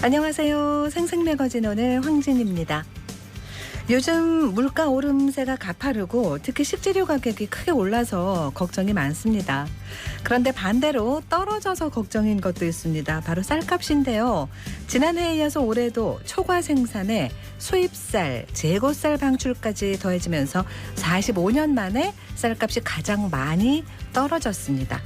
안녕하세요. 생생매거진 오늘 황진입니다. 요즘 물가 오름세가 가파르고 특히 식재료 가격이 크게 올라서 걱정이 많습니다. 그런데 반대로 떨어져서 걱정인 것도 있습니다. 바로 쌀값인데요. 지난해에 이어서 올해도 초과 생산에 수입쌀, 재고쌀 방출까지 더해지면서 45년 만에 쌀값이 가장 많이 떨어졌습니다.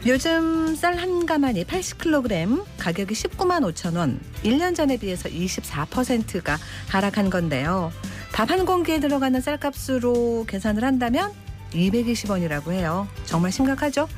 요즘 쌀 한 가마니 80kg, 가격이 19만 5천 원, 1년 전에 비해서 24%가 하락한 건데요. 밥 한 공기에 들어가는 쌀값으로 계산을 한다면 220원이라고 해요. 정말 심각하죠?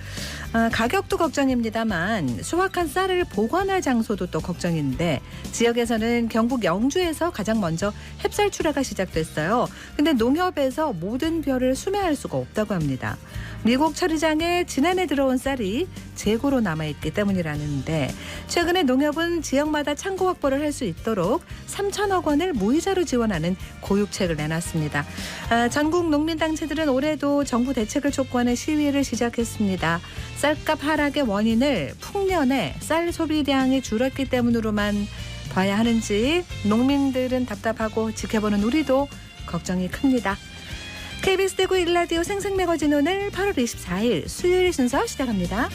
가격도 걱정입니다만 수확한 쌀을 보관할 장소도 또 걱정인데 지역에서는 경북 영주에서 가장 먼저 햅쌀 출하가 시작됐어요. 근데 농협에서 모든 벼를 수매할 수가 없다고 합니다. 미국 처리장에 지난해 들어온 쌀이 재고로 남아있기 때문이라는데 최근에 농협은 지역마다 창고 확보를 할 수 있도록 3천억 원을 무이자로 지원하는 고육책을 내놨습니다. 전국 농민단체들은 올해도 정부 대책을 촉구하는 시위를 시작했습니다. 쌀값 하락의 원인을 풍년에 쌀 소비량이 줄었기 때문으로만 봐야 하는지 농민들은 답답하고 지켜보는 우리도 걱정이 큽니다. KBS 대구 1라디오 생생매거진 오늘 8월 24일 수요일 순서 시작합니다.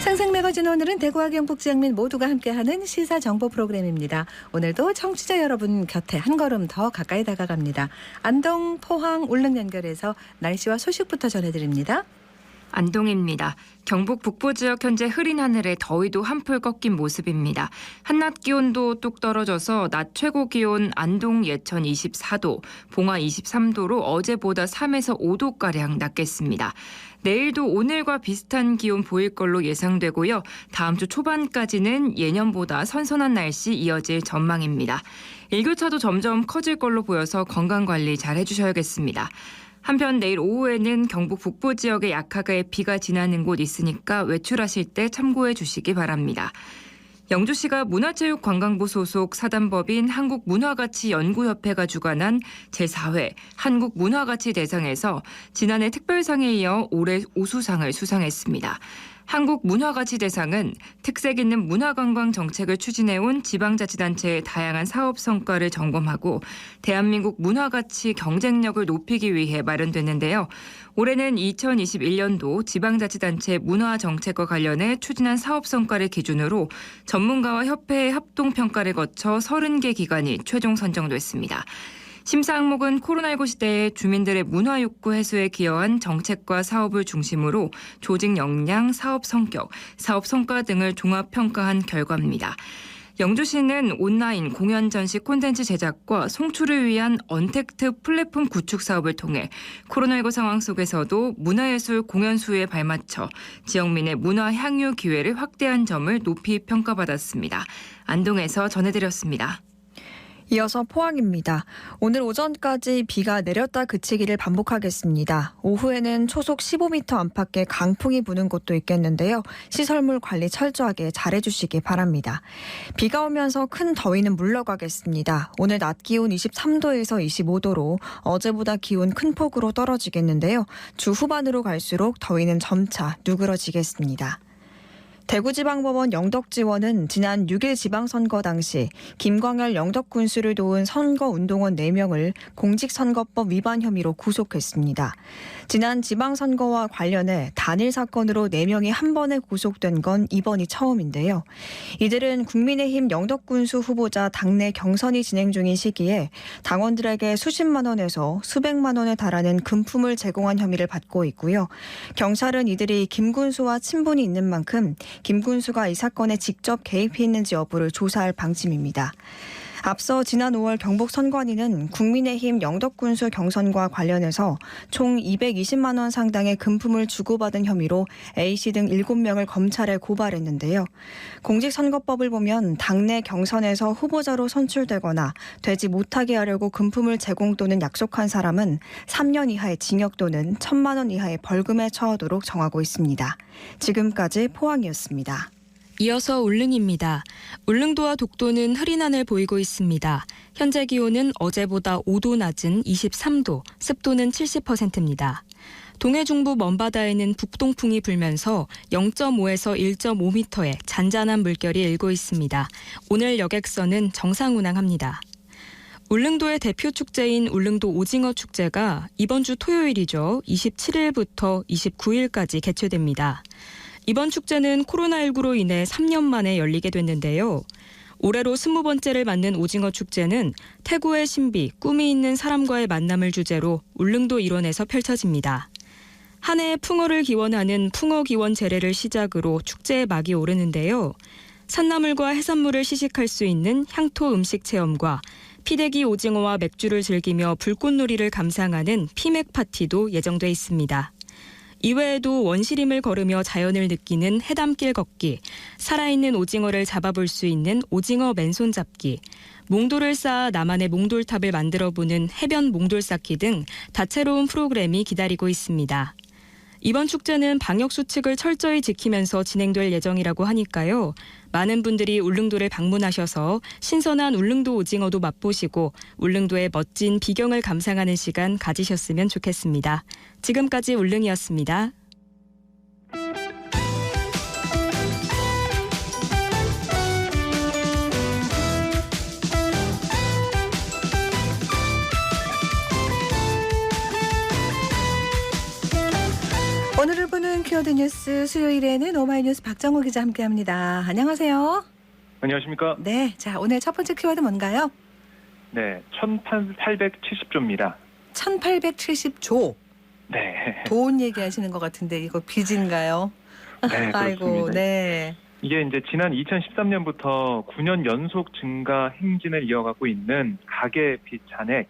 생생매거진 오늘은 대구와 경북 지역민 모두가 함께하는 시사정보 프로그램입니다. 오늘도 청취자 여러분 곁에 한 걸음 더 가까이 다가갑니다. 안동, 포항, 울릉 연결해서 날씨와 소식부터 전해드립니다. 안동입니다. 경북 북부 지역 현재 흐린 하늘에 더위도 한풀 꺾인 모습입니다. 한낮 기온도 뚝 떨어져서 낮 최고 기온 안동 예천 24도, 봉화 23도로 어제보다 3에서 5도가량 낮겠습니다. 내일도 오늘과 비슷한 기온 보일 걸로 예상되고요. 다음 주 초반까지는 예년보다 선선한 날씨 이어질 전망입니다. 일교차도 점점 커질 걸로 보여서 건강관리 잘 해주셔야겠습니다. 한편 내일 오후에는 경북 북부 지역에 약하게 비가 지나는 곳 있으니까 외출하실 때 참고해 주시기 바랍니다. 영주시가 문화체육관광부 소속 사단법인 한국문화가치연구협회가 주관한 제4회 한국문화가치대상에서 지난해 특별상에 이어 올해 우수상을 수상했습니다. 한국문화가치대상은 특색 있는 문화관광 정책을 추진해온 지방자치단체의 다양한 사업 성과를 점검하고 대한민국 문화가치 경쟁력을 높이기 위해 마련됐는데요. 올해는 2021년도 지방자치단체 문화정책과 관련해 추진한 사업 성과를 기준으로 전문가와 협회의 합동평가를 거쳐 30개 기관이 최종 선정됐습니다. 심사 항목은 코로나19 시대에 주민들의 문화 욕구 해소에 기여한 정책과 사업을 중심으로 조직 역량, 사업 성격, 사업 성과 등을 종합 평가한 결과입니다. 영주시는 온라인 공연 전시 콘텐츠 제작과 송출을 위한 언택트 플랫폼 구축 사업을 통해 코로나19 상황 속에서도 문화예술 공연 수요에 발맞춰 지역민의 문화 향유 기회를 확대한 점을 높이 평가받았습니다. 안동에서 전해드렸습니다. 이어서 포항입니다. 오늘 오전까지 비가 내렸다 그치기를 반복하겠습니다. 오후에는 초속 15m 안팎의 강풍이 부는 곳도 있겠는데요. 시설물 관리 철저하게 잘해주시기 바랍니다. 비가 오면서 큰 더위는 물러가겠습니다. 오늘 낮 기온 23도에서 25도로 어제보다 기온 큰 폭으로 떨어지겠는데요. 주 후반으로 갈수록 더위는 점차 누그러지겠습니다. 대구지방법원 영덕지원은 지난 6일 지방선거 당시 김광열 영덕군수를 도운 선거운동원 4명을 공직선거법 위반 혐의로 구속했습니다. 지난 지방선거와 관련해 단일 사건으로 4명이 한 번에 구속된 건 이번이 처음인데요. 이들은 국민의힘 영덕군수 후보자 당내 경선이 진행 중인 시기에 당원들에게 수십만 원에서 수백만 원에 달하는 금품을 제공한 혐의를 받고 있고요. 경찰은 이들이 김 군수와 친분이 있는 만큼 김 군수가 이 사건에 직접 개입했는지 여부를 조사할 방침입니다. 앞서 지난 5월 경북선관위는 국민의힘 영덕군수 경선과 관련해서 총 220만 원 상당의 금품을 주고받은 혐의로 A씨 등 7명을 검찰에 고발했는데요. 공직선거법을 보면 당내 경선에서 후보자로 선출되거나 되지 못하게 하려고 금품을 제공 또는 약속한 사람은 3년 이하의 징역 또는 1,000만 원 이하의 벌금에 처하도록 정하고 있습니다. 지금까지 포항이었습니다. 이어서 울릉입니다. 울릉도와 독도는 흐린 하늘 보이고 있습니다. 현재 기온은 어제보다 5도 낮은 23도, 습도는 70%입니다. 동해 중부 먼바다에는 북동풍이 불면서 0.5에서 1.5m의 잔잔한 물결이 일고 있습니다. 오늘 여객선은 정상 운항합니다. 울릉도의 대표 축제인 울릉도 오징어 축제가 이번 주 토요일이죠. 27일부터 29일까지 개최됩니다. 이번 축제는 코로나19로 인해 3년 만에 열리게 됐는데요. 올해로 20번째를 맞는 오징어 축제는 태고의 신비, 꿈이 있는 사람과의 만남을 주제로 울릉도 일원에서 펼쳐집니다. 한 해의 풍어를 기원하는 풍어 기원 제례를 시작으로 축제의 막이 오르는데요. 산나물과 해산물을 시식할 수 있는 향토 음식 체험과 피대기 오징어와 맥주를 즐기며 불꽃놀이를 감상하는 피맥 파티도 예정돼 있습니다. 이외에도 원시림을 걸으며 자연을 느끼는 해담길 걷기, 살아있는 오징어를 잡아볼 수 있는 오징어 맨손 잡기, 몽돌을 쌓아 나만의 몽돌탑을 만들어보는 해변 몽돌 쌓기 등 다채로운 프로그램이 기다리고 있습니다. 이번 축제는 방역수칙을 철저히 지키면서 진행될 예정이라고 하니까요. 많은 분들이 울릉도를 방문하셔서 신선한 울릉도 오징어도 맛보시고 울릉도의 멋진 비경을 감상하는 시간 가지셨으면 좋겠습니다. 지금까지 울릉이었습니다. 오늘을 보는 키워드 뉴스 수요일에는 오마이뉴스 박정호 기자 함께합니다. 안녕하세요. 안녕하십니까? 네, 자 오늘 첫 번째 키워드 뭔가요? 네, 1870조입니다. 1870조. 네. 돈 얘기하시는 것 같은데 이거 빚인가요? 네, 그렇습니다. 아이고, 네. 이게 이제 지난 2013년부터 9년 연속 증가 행진을 이어가고 있는 가계 빚 잔액.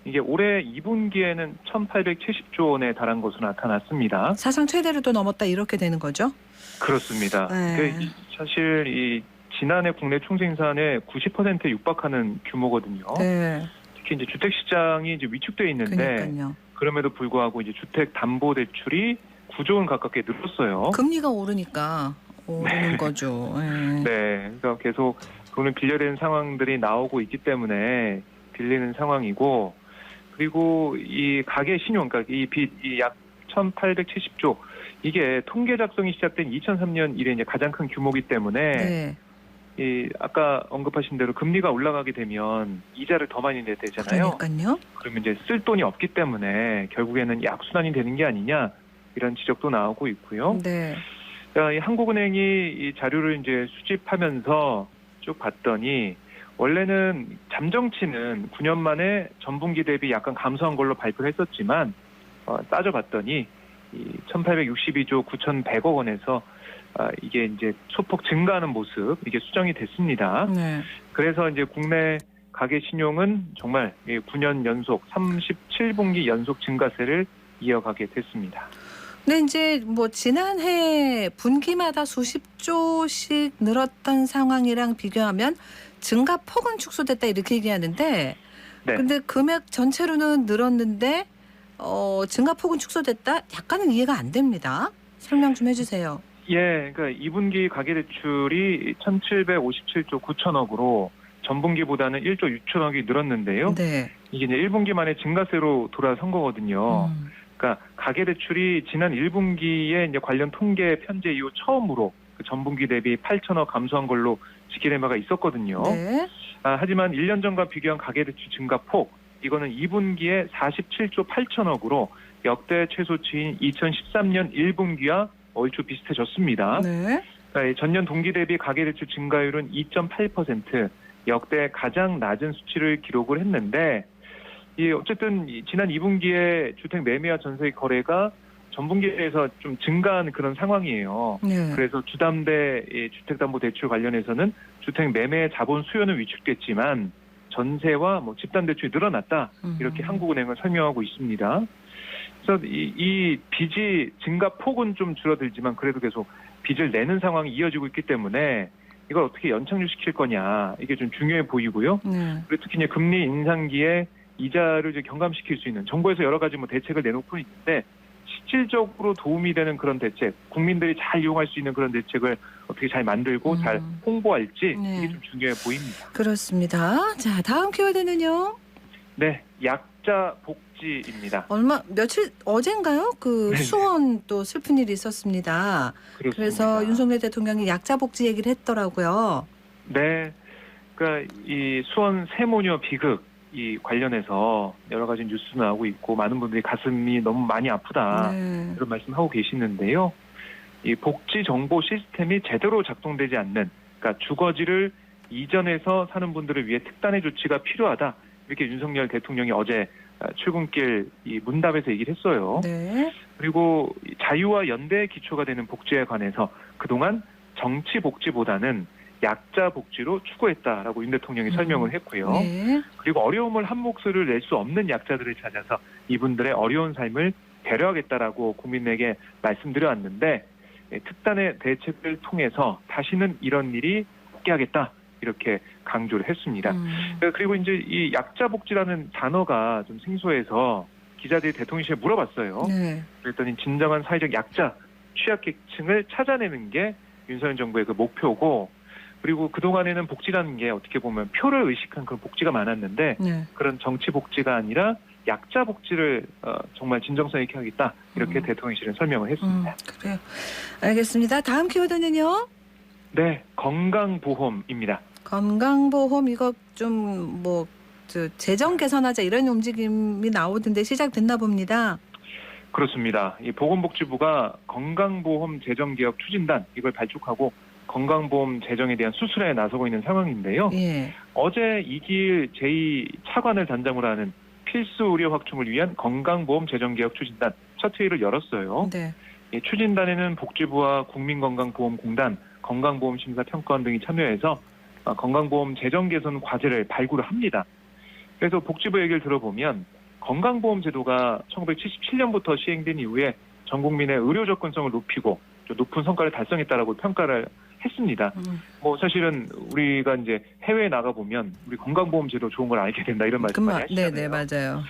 이게 올해 2분기에는 1870조 원에 달한 것으로 나타났습니다. 사상 최대로 또 넘었다 이렇게 되는 거죠? 그렇습니다. 네. 사실 이 지난해 국내 총생산의 90%에 육박하는 규모거든요. 네. 특히 이제 주택 시장이 이제 위축돼 있는데 그러니까요. 그럼에도 불구하고 이제 주택 담보 대출이 9조 원 가깝게 늘었어요. 금리가 오르니까 오르는 네. 거죠. 네. 네, 그러니까 계속 돈을 빌려야 되는 상황들이 나오고 있기 때문에 빌리는 상황이고, 그리고 이 가계 신용, 그러니까 이 빚, 이 약 1,870조, 이게 통계 작성이 시작된 2003년 이래 이제 가장 큰 규모이기 때문에, 네. 이 아까 언급하신 대로 금리가 올라가게 되면 이자를 더 많이 내야 되잖아요. 그러니까요. 그러면 이제 쓸 돈이 없기 때문에 결국에는 약순환이 되는 게 아니냐 이런 지적도 나오고 있고요. 네. 그러니까 이 한국은행이 이 자료를 이제 수집하면서 쭉 봤더니 원래는 잠정치는 9년 만에 전분기 대비 약간 감소한 걸로 발표를 했었지만 따져봤더니 이 1,862조 9,100억 원에서 이게 이제 소폭 증가하는 모습 이게 수정이 됐습니다. 네. 그래서 이제 국내 가계 신용은 정말 9년 연속 37분기 연속 증가세를 이어가게 됐습니다. 근데 이제 뭐 지난해 분기마다 수십조씩 늘었던 상황이랑 비교하면 증가폭은 축소됐다 이렇게 얘기하는데, 네. 근데 금액 전체로는 늘었는데 증가폭은 축소됐다? 약간은 이해가 안 됩니다. 설명 좀 해주세요. 예, 그러니까 2분기 가계대출이 1,757조 9천억으로 전분기보다는 1조 6천억이 늘었는데요. 네. 이게 이제 1분기 만에 증가세로 돌아선 거거든요. 그러니까 가계대출이 지난 1분기에 이제 관련 통계 편제 이후 처음으로 그 전분기 대비 8천억 감소한 걸로 지키는 바가 있었거든요. 네. 하지만 1년 전과 비교한 가계대출 증가폭, 이거는 2분기에 47조 8천억으로 역대 최소치인 2013년 1분기와 얼추 비슷해졌습니다. 네. 그러니까 전년 동기 대비 가계대출 증가율은 2.8%, 역대 가장 낮은 수치를 기록을 했는데, 어쨌든 지난 2분기에 주택 매매와 전세 거래가 전분기에 비해서 좀 증가한 그런 상황이에요. 네. 그래서 주담대 주택담보대출 관련해서는 주택 매매 자본 수요는 위축됐지만 전세와 뭐 집단대출이 늘어났다, 이렇게 한국은행은 설명하고 있습니다. 그래서 이 빚이 증가폭은 좀 줄어들지만 그래도 계속 빚을 내는 상황이 이어지고 있기 때문에 이걸 어떻게 연착륙시킬 거냐, 이게 좀 중요해 보이고요. 네. 그리고 특히 이제 금리 인상기에 이자를 이제 경감시킬 수 있는 정부에서 여러 가지 뭐 대책을 내놓고 있는데, 실질적으로 도움이 되는 그런 대책, 국민들이 잘 이용할 수 있는 그런 대책을 어떻게 잘 만들고 잘 홍보할지, 네. 이게 좀 중요해 보입니다. 그렇습니다. 자, 다음 키워드는요. 네, 약자, 복지, 복지입니다. 며칠 어젠가요? 그 네네. 수원 또 슬픈 일이 있었습니다. 그렇습니다. 그래서 윤석열 대통령이 약자 복지 얘기를 했더라고요. 네, 그러니까 이 수원 세모녀 비극 이 관련해서 여러 가지 뉴스 나오고 있고 많은 분들이 가슴이 너무 많이 아프다 네. 이런 말씀하고 계시는데요. 이 복지 정보 시스템이 제대로 작동되지 않는, 그러니까 주거지를 이전해서 사는 분들을 위해 특단의 조치가 필요하다. 이렇게 윤석열 대통령이 어제 출근길 이 문답에서 얘기를 했어요. 네. 그리고 자유와 연대의 기초가 되는 복지에 관해서 그동안 정치 복지보다는 약자 복지로 추구했다라고 윤 대통령이 설명을 했고요. 네. 그리고 어려움을 한 몫을 낼 수 없는 약자들을 찾아서 이분들의 어려운 삶을 배려하겠다라고 국민에게 말씀드려왔는데, 특단의 대책을 통해서 다시는 이런 일이 없게 하겠다 이렇게 강조를 했습니다. 그리고 이제 이 약자 복지라는 단어가 좀 생소해서 기자들이 대통령실에 물어봤어요. 네. 그랬더니 진정한 사회적 약자, 취약계층을 찾아내는 게 윤석열 정부의 그 목표고, 그리고 그동안에는 복지라는 게 어떻게 보면 표를 의식한 그런 복지가 많았는데 네. 그런 정치 복지가 아니라 약자 복지를 정말 진정성 있게 하겠다 이렇게 대통령실은 설명을 했습니다. 그래요. 알겠습니다. 다음 키워드는요? 네, 건강보험입니다. 건강보험 이거 좀 재정 개선하자 이런 움직임이 나오던데 시작됐나 봅니다. 그렇습니다. 이 보건복지부가 건강보험 재정개혁 추진단 이걸 발족하고 건강보험 재정에 대한 수술에 나서고 있는 상황인데요. 예. 어제 이기일 제2차관을 단장으로 하는 필수 의료 확충을 위한 건강보험 재정개혁 추진단 첫 회의를 열었어요. 네. 이 추진단에는 복지부와 국민건강보험공단, 건강보험심사평가원 등이 참여해서 건강보험 재정 개선 과제를 발굴을 합니다. 그래서 복지부 얘기를 들어보면 건강보험 제도가 1977년부터 시행된 이후에 전 국민의 의료 접근성을 높이고 좀 높은 성과를 달성했다라고 평가를 했습니다. 사실은 우리가 이제 해외에 나가 보면 우리 건강보험 제도 좋은 걸 알게 된다 이런 말씀 많이 하시잖아요. 네, 맞아요.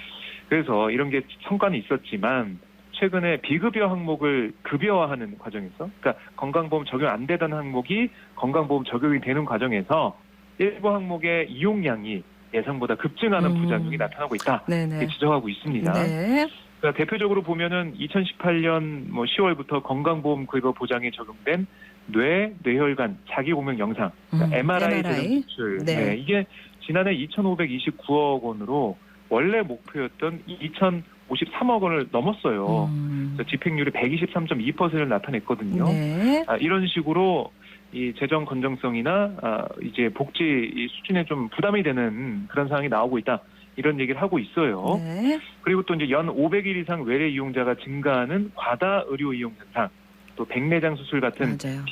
그래서 이런 게 성과는 있었지만 최근에 비급여 항목을 급여화하는 과정에서, 그러니까 건강보험 적용 안 되던 항목이 건강보험 적용이 되는 과정에서 일부 항목의 이용량이 예상보다 급증하는 부작용이 나타나고 있다. 이렇게 지적하고 있습니다. 네. 그러니까 대표적으로 보면은 2018년 10월부터 건강보험 급여 보장에 적용된 뇌혈관 자기공명 영상, 그러니까 MRI 재정 지출, 네. 이게 지난해 2,529억 원으로 원래 목표였던 2,053억 원을 넘었어요. 그래서 집행률이 123.2%를 나타냈거든요. 네. 이런 식으로 이 재정 건정성이나 이제 복지 수준에 좀 부담이 되는 그런 상황이 나오고 있다. 이런 얘기를 하고 있어요. 네. 그리고 또 이제 연 500일 이상 외래 이용자가 증가하는 과다 의료 이용 현상, 또 백내장 수술 같은 맞아요.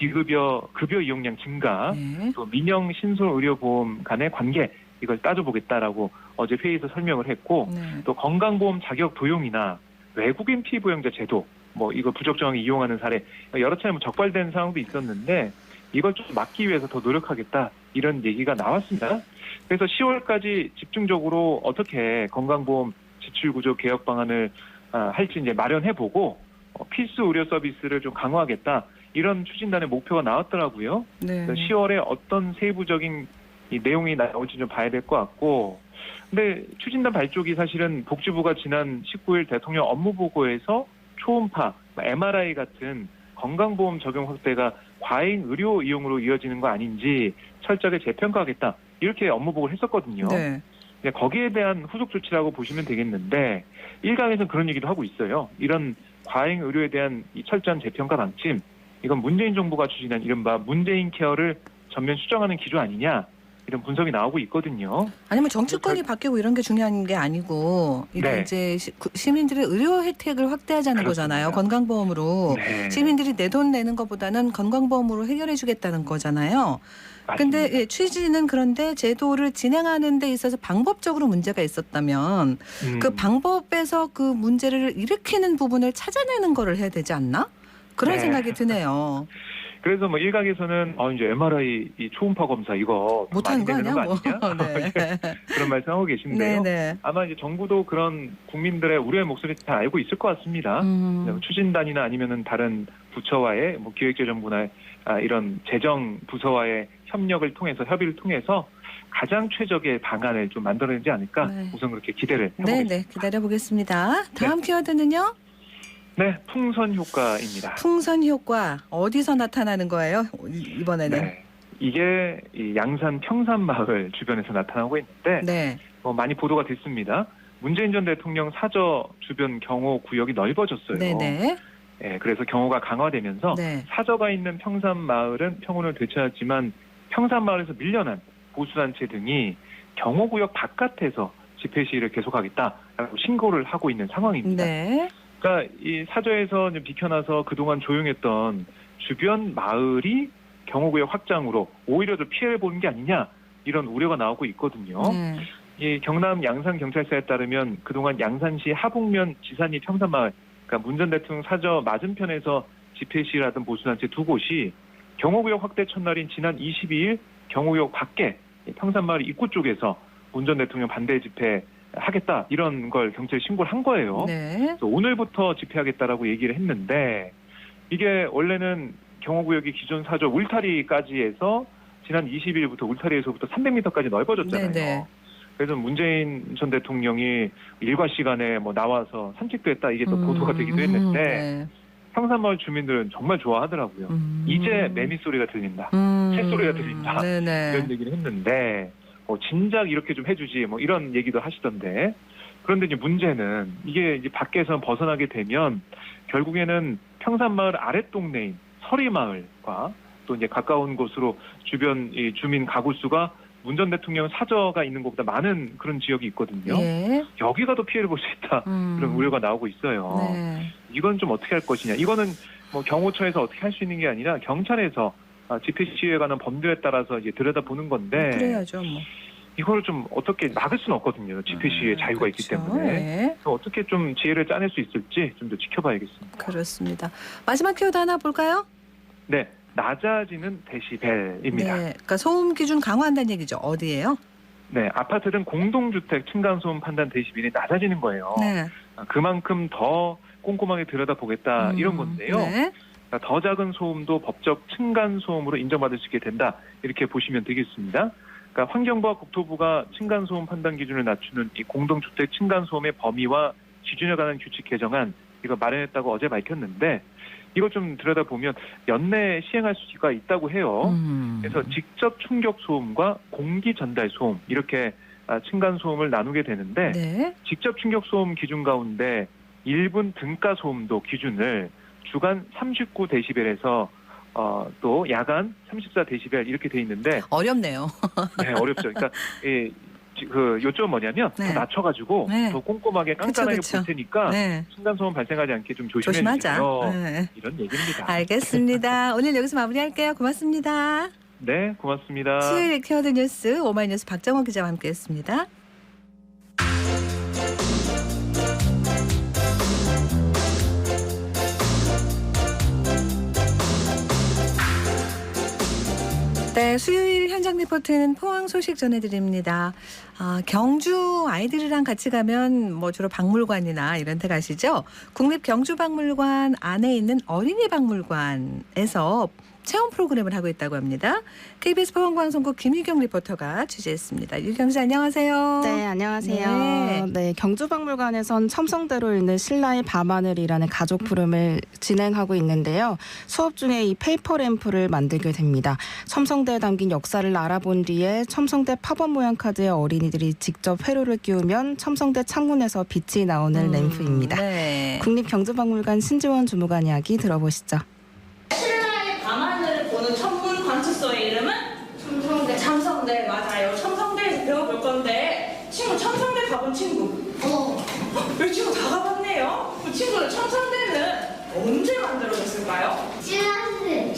급여 이용량 증가, 네. 또 민영 신설 의료보험 간의 관계 이걸 따져보겠다라고 어제 회의에서 설명을 했고, 네. 또 건강보험 자격 도용이나 외국인 피부영자 제도 이거 부적정하게 이용하는 사례 여러 차례 적발된 상황도 있었는데 이걸 좀 막기 위해서 더 노력하겠다 이런 얘기가 나왔습니다. 그래서 10월까지 집중적으로 어떻게 건강보험 지출구조 개혁 방안을 할지 이제 마련해보고 필수 의료 서비스를 좀 강화하겠다 이런 추진단의 목표가 나왔더라고요. 네. 10월에 어떤 세부적인 이 내용이 나올지 좀 봐야 될 것 같고, 근데 추진단 발족이 사실은 복지부가 지난 19일 대통령 업무보고에서 초음파, MRI 같은 건강보험 적용 확대가 과잉 의료 이용으로 이어지는 거 아닌지 철저하게 재평가하겠다 이렇게 업무보고를 했었거든요. 네. 거기에 대한 후속 조치라고 보시면 되겠는데 일각에서는 그런 얘기도 하고 있어요. 이런 과잉 의료에 대한 이 철저한 재평가 방침, 이건 문재인 정부가 추진한 이른바 문재인 케어를 전면 수정하는 기조 아니냐 이런 분석이 나오고 있거든요. 아니면 정치권이 바뀌고 이런 게 중요한 게 아니고 이게 네. 이제 시민들의 의료 혜택을 확대하자는 그렇습니다. 거잖아요. 건강보험으로. 네. 시민들이 내 돈 내는 것보다는 건강보험으로 해결해 주겠다는 거잖아요. 맞습니다. 근데 취지는 그런데 제도를 진행하는 데 있어서 방법적으로 문제가 있었다면 그 방법에서 그 문제를 일으키는 부분을 찾아내는 거를 해야 되지 않나? 그런 네. 생각이 드네요. 그래서 일각에서는 이제 MRI 이 초음파 검사 이거 못하는 거 많이 아니야? 되는 거 아니냐? 네. 그런 말씀하고 계신데요. 네. 아마 이제 정부도 그런 국민들의 우려의 목소리 잘 알고 있을 것 같습니다. 추진단이나 아니면은 다른 부처와의 기획재정부나 이런 재정 부서와의 협력을 통해서 협의를 통해서 가장 최적의 방안을 좀 만들어내지 않을까 네. 우선 그렇게 기대를 해보겠습니다. 네, 기다려 보겠습니다. 다음 키워드는요? 네, 풍선 효과입니다. 풍선 효과 어디서 나타나는 거예요? 이번에는. 네, 이게 이 양산 평산마을 주변에서 나타나고 있는데 네. 많이 보도가 됐습니다. 문재인 전 대통령 사저 주변 경호 구역이 넓어졌어요. 네네. 네, 그래서 경호가 강화되면서 네. 사저가 있는 평산마을은 평온을 되찾았지만 평산마을에서 밀려난 보수단체 등이 경호구역 바깥에서 집회 시위를 계속하겠다라고 신고를 하고 있는 상황입니다. 네. 그러니까 이 사저에서 비켜나서 그동안 조용했던 주변 마을이 경호구역 확장으로 오히려 더 피해를 보는 게 아니냐 이런 우려가 나오고 있거든요. 네. 이 경남 양산경찰서에 따르면 그동안 양산시 하북면 지산리 평산마을, 그러니까 문 전 대통령 사저 맞은편에서 집회 시위를 하던 보수단체 두 곳이 경호구역 확대 첫날인 지난 22일 경호구역 밖에 평산마을 입구 쪽에서 문 전 대통령 반대 집회 하겠다 이런 걸 경찰에 신고를 한 거예요. 네. 그래서 오늘부터 집회하겠다라고 얘기를 했는데 이게 원래는 경호구역이 기존 사저 울타리까지 해서 지난 20일부터 울타리에서부터 300m까지 넓어졌잖아요. 네네. 그래서 문재인 전 대통령이 일과 시간에 나와서 산책도 했다 이게 또 보도가 되기도 했는데 네. 평산마을 주민들은 정말 좋아하더라고요. 이제 매미 소리가 들린다, 새 소리가 들린다 네네. 이런 얘기를 했는데 진작 이렇게 좀 해주지 이런 얘기도 하시던데 그런데 이제 문제는 이게 이제 밖에서 벗어나게 되면 결국에는 평산마을 아랫동네인 서리마을과 또 이제 가까운 곳으로 주변 이 주민 가구 수가 문 전 대통령 사저가 있는 것보다 많은 그런 지역이 있거든요. 예. 여기가 더 피해를 볼 수 있다 그런 우려가 나오고 있어요. 네. 이건 좀 어떻게 할 것이냐. 이거는 경호처에서 어떻게 할 수 있는 게 아니라 경찰에서 집회 시위에 관한 법률에 따라서 이제 들여다보는 건데 그래야죠. 뭐. 이걸 좀 어떻게 막을 수는 없거든요. 집회 시위에 자유가 있기 그렇죠. 때문에. 네. 그래서 어떻게 좀 지혜를 짜낼 수 있을지 좀 더 지켜봐야겠습니다. 그렇습니다. 마지막 키워드 하나 볼까요? 네, 낮아지는 데시벨입니다. 네. 그러니까 소음 기준 강화한다는 얘기죠. 어디예요? 네, 아파트든 공동주택 층간소음 판단 데시벨이 낮아지는 거예요. 네. 그만큼 더 꼼꼼하게 들여다보겠다 이런 건데요. 네. 그러니까 더 작은 소음도 법적 층간소음으로 인정받을 수 있게 된다 이렇게 보시면 되겠습니다. 그러니까 환경부와 국토부가 층간소음 판단 기준을 낮추는 이 공동주택 층간소음의 범위와 기준에 관한 규칙 개정안 이거 마련했다고 어제 밝혔는데 이거 좀 들여다보면 연내 시행할 수가 있다고 해요. 그래서 직접 충격 소음과 공기 전달 소음 이렇게 층간 소음을 나누게 되는데 네. 직접 충격 소음 기준 가운데 1분 등가 소음도 기준을 주간 39데시벨에서 또 야간 34데시벨 이렇게 돼 있는데 어렵네요. 네, 어렵죠. 그러니까 그 요점은 뭐냐면 네. 더 낮춰가지고 네. 더 꼼꼼하게 깐깐하게 그쵸. 볼 테니까 네. 층간소음 발생하지 않게 좀 조심해 조심하자. 주세요. 네. 이런 얘기입니다. 알겠습니다. 오늘 여기서 마무리할게요. 고맙습니다. 네, 고맙습니다. 수요일 키워드 뉴스 오마이뉴스 박정호 기자와 함께했습니다. 네, 수요일 현장 리포트는 포항 소식 전해드립니다. 경주 아이들이랑 같이 가면 주로 박물관이나 이런 데 가시죠? 국립경주박물관 안에 있는 어린이박물관에서 체험 프로그램을 하고 있다고 합니다. KBS 포항방송국 김유경 리포터가 취재했습니다. 유경 씨 안녕하세요. 네, 안녕하세요. 네, 경주박물관에선 첨성대로 읽는 신라의 밤하늘이라는 가족 프로그램을 진행하고 있는데요. 수업 중에 이 페이퍼 램프를 만들게 됩니다. 첨성대에 담긴 역사를 알아본 뒤에 첨성대 팝업 모양 카드에 어린이들이 직접 회로를 끼우면 첨성대 창문에서 빛이 나오는 램프입니다. 네. 국립경주박물관 신지원 주무관 이야기 들어보시죠. 신라의 밤하늘을 보는 천문 관측소의 이름은? 첨성대. 첨성대, 맞아요. 첨성대에서 배워볼 건데 친구 첨성대 가본 친구? 이 친구 다 가봤네요. 그 친구는 첨성대는 언제 만들어졌을까요?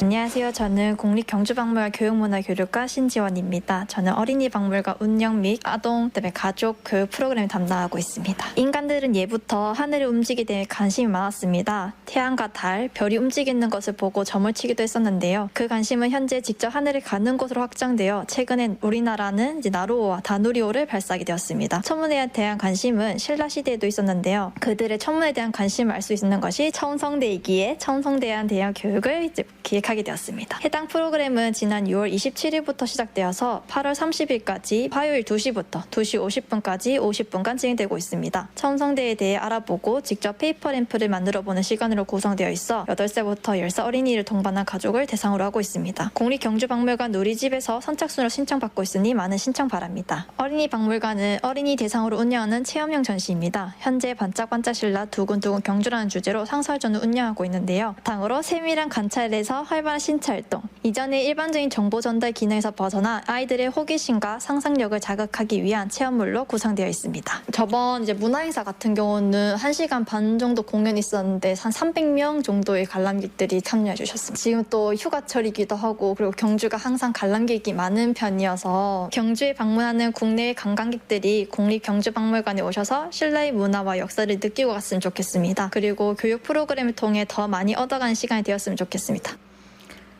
안녕하세요. 저는 국립경주박물관 교육문화교류과 신지원입니다. 저는 어린이박물관 운영 및 아동 때문에 가족 교육 프로그램을 담당하고 있습니다. 인간들은 예부터 하늘을 움직이게 된 관심이 많았습니다. 태양과 달, 별이 움직이는 것을 보고 점을 치기도 했었는데요. 그 관심은 현재 직접 하늘을 가는 곳으로 확장되어 최근엔 우리나라는 나루오와 다누리호를 발사하게 되었습니다. 천문에 대한 관심은 신라 시대에도 있었는데요. 그들의 천문에 대한 관심을 알 수 있는 것이 첨성대이기에 첨성대에 대한 교육을 기획하게 기획하게 되었습니다. 해당 프로그램은 지난 6월 27일부터 시작되어서 8월 30일까지 화요일 2시부터 2시 50분까지 50분간 진행되고 있습니다. 첨성대에 대해 알아보고 직접 페이퍼 램프를 만들어보는 시간으로 구성되어 있어 8살부터 10살 어린이를 동반한 가족을 대상으로 하고 있습니다. 국립경주박물관 누리집에서 선착순으로 신청받고 있으니 많은 신청 바랍니다. 어린이 박물관은 어린이 대상으로 운영하는 체험형 전시입니다. 현재 반짝반짝 신라 두근두근 경주라는 주제로 상설전을 운영하고 있는데요. 바탕으로 세밀한 관찰에서 활발한 신체 활동, 이전의 일반적인 정보 전달 기능에서 벗어나 아이들의 호기심과 상상력을 자극하기 위한 체험물로 구성되어 있습니다. 저번 이제 문화행사 같은 경우는 1시간 반 정도 공연이 있었는데 한 300명 정도의 관람객들이 참여해 주셨습니다. 지금 또 휴가철이기도 하고 그리고 경주가 항상 관람객이 많은 편이어서 경주에 방문하는 국내외 관광객들이 국립경주박물관에 오셔서 신라의 문화와 역사를 느끼고 갔으면 좋겠습니다. 그리고 교육 프로그램을 통해 더 많이 얻어가는 시간이 되었으면 좋겠습니다.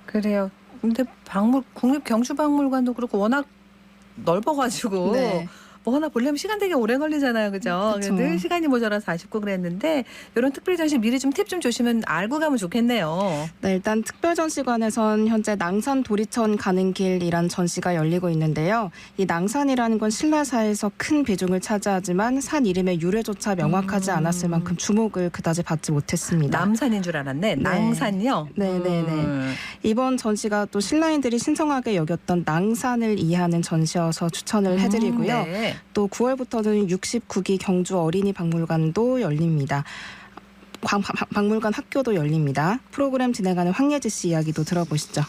그래요. 근데 국립경주박물관도 그렇고 워낙 넓어가지고 네. 뭐 하나 보려면 시간 되게 오래 걸리잖아요. 그죠? 그쵸. 늘 시간이 모자라서 아쉽고 그랬는데 이런 특별 전시 미리 좀 팁 좀 주시면 알고 가면 좋겠네요. 네, 일단 특별전시관에선 현재 낭산 도리천 가는 길이란 전시가 열리고 있는데요. 이 낭산이라는 건 신라사에서 큰 비중을 차지하지만 산 이름의 유래조차 명확하지 않았을 만큼 주목을 그다지 받지 못했습니다. 남산인 줄 알았네. 네. 낭산이요? 네네네. 이번 전시가 또 신라인들이 신성하게 여겼던 낭산을 이해하는 전시여서 추천을 해드리고요. 네. 또 9월부터는 69기 경주 어린이 박물관도 열립니다. 박물관 학교도 열립니다. 프로그램 진행하는 황예지 씨 이야기도 들어보시죠.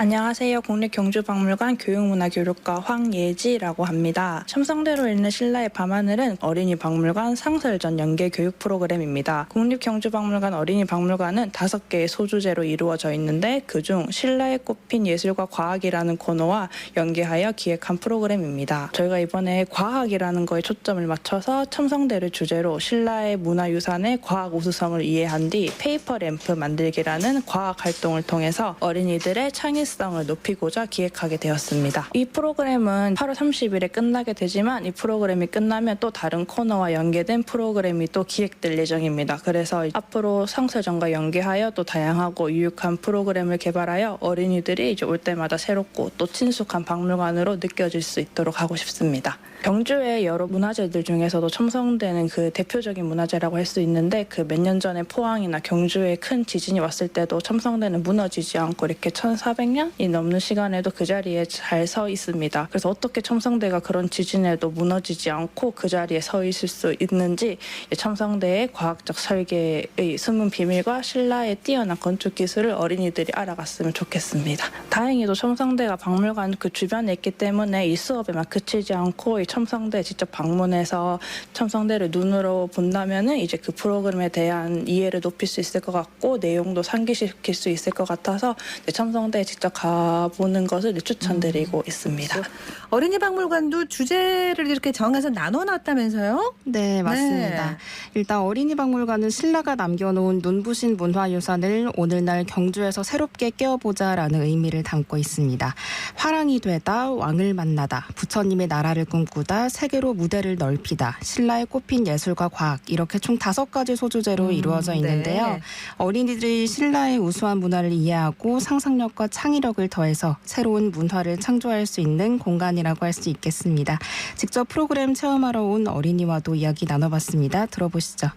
안녕하세요. 국립경주박물관 교육문화교육과 황예지라고 합니다. 첨성대로 읽는 신라의 밤하늘은 어린이 박물관 상설전 연계 교육 프로그램입니다. 국립경주박물관 어린이 박물관은 5개의 소주제로 이루어져 있는데 그중 신라에 꼽힌 예술과 과학이라는 코너와 연계하여 기획한 프로그램입니다. 저희가 이번에 과학이라는 거에 초점을 맞춰서 첨성대를 주제로 신라의 문화유산의 과학 우수성을 이해한 뒤 페이퍼 램프 만들기라는 과학 활동을 통해서 어린이들의 창의성을 높이고자 기획하게 되었습니다. 이 프로그램은 8월 30일에 끝나게 되지만 이 프로그램이 끝나면 또 다른 코너와 연계된 프로그램이 또 기획될 예정입니다. 그래서 앞으로 상설전과 연계하여 또 다양하고 유익한 프로그램을 개발하여 어린이들이 이제 올 때마다 새롭고 또 친숙한 박물관으로 느껴질 수 있도록 하고 싶습니다. 경주의 여러 문화재들 중에서도 첨성대는 그 대표적인 문화재라고 할 수 있는데 그 몇 년 전에 포항이나 경주에 큰 지진이 왔을 때도 첨성대는 무너지지 않고 이렇게 1400년이 넘는 시간에도 그 자리에 잘 서 있습니다. 그래서 어떻게 첨성대가 그런 지진에도 무너지지 않고 그 자리에 서 있을 수 있는지 첨성대의 과학적 설계의 숨은 비밀과 신라의 뛰어난 건축 기술을 어린이들이 알아갔으면 좋겠습니다. 다행히도 첨성대가 박물관 그 주변에 있기 때문에 이 수업에만 그치지 않고 이 첨성대 직접 방문해서 첨성대를 눈으로 본다면은 이제 그 프로그램에 대한 이해를 높일 수 있을 것 같고 내용도 상기시킬 수 있을 것 같아서 첨성대에 직접 가보는 것을 추천드리고 있습니다. 어린이 박물관도 주제를 이렇게 정해서 나눠놨다면서요? 네, 맞습니다. 네. 일단 어린이 박물관은 신라가 남겨놓은 눈부신 문화유산을 오늘날 경주에서 새롭게 깨워보자라는 의미를 담고 있습니다. 화랑이 되다, 왕을 만나다, 부처님의 나라를 꿈꾸다, 세계로 무대를 넓히다, 신라에 꼽힌 예술과 과학 이렇게 총 5가지 소주제로 이루어져 있는데요. 네. 어린이들이 신라의 우수한 문화를 이해하고 상상력과 창의력을 더해서 새로운 문화를 창조할 수 있는 공간이라고 할 수 있겠습니다. 직접 프로그램 체험하러 온 어린이와도 이야기 나눠봤습니다. 들어보시죠.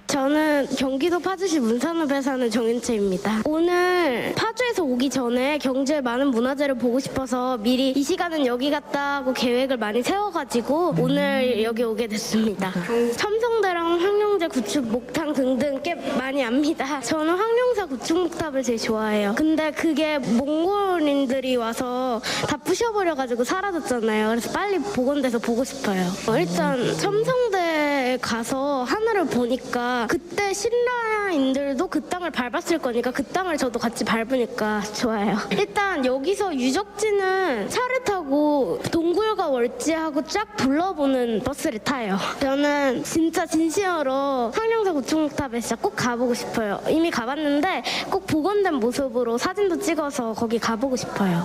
저는 경기도 파주시 문산읍에 사는 정윤채입니다. 오늘 파주에서 오기 전에 경주의 많은 문화재를 보고 싶어서 미리 이 시간은 여기 갔다 하고 계획을 많이 세워가지고 오늘 여기 오게 됐습니다. 첨성대랑 황룡제 구축 목탑 등등 꽤 많이 압니다. 저는 황룡사 구축 목탑을 제일 좋아해요. 근데 그게 몽골인들이 와서 다 부셔버려가지고 사라졌잖아요. 그래서 빨리 복원돼서 보고 싶어요. 일단 첨성대에 가서 하늘을 보니까 그때 신라인들도 그 땅을 밟았을 거니까 그 땅을 저도 같이 밟으니까 좋아요. 일단 여기서 유적지는 차를 타고 동굴과 월지하고 쫙 둘러보는 버스를 타요. 저는 진짜 진심으로 황룡사 구축목탑에 진짜 꼭 가보고 싶어요. 이미 가봤는데 꼭 복원된 모습으로 사진도 찍어서 거기 가보고 싶어요.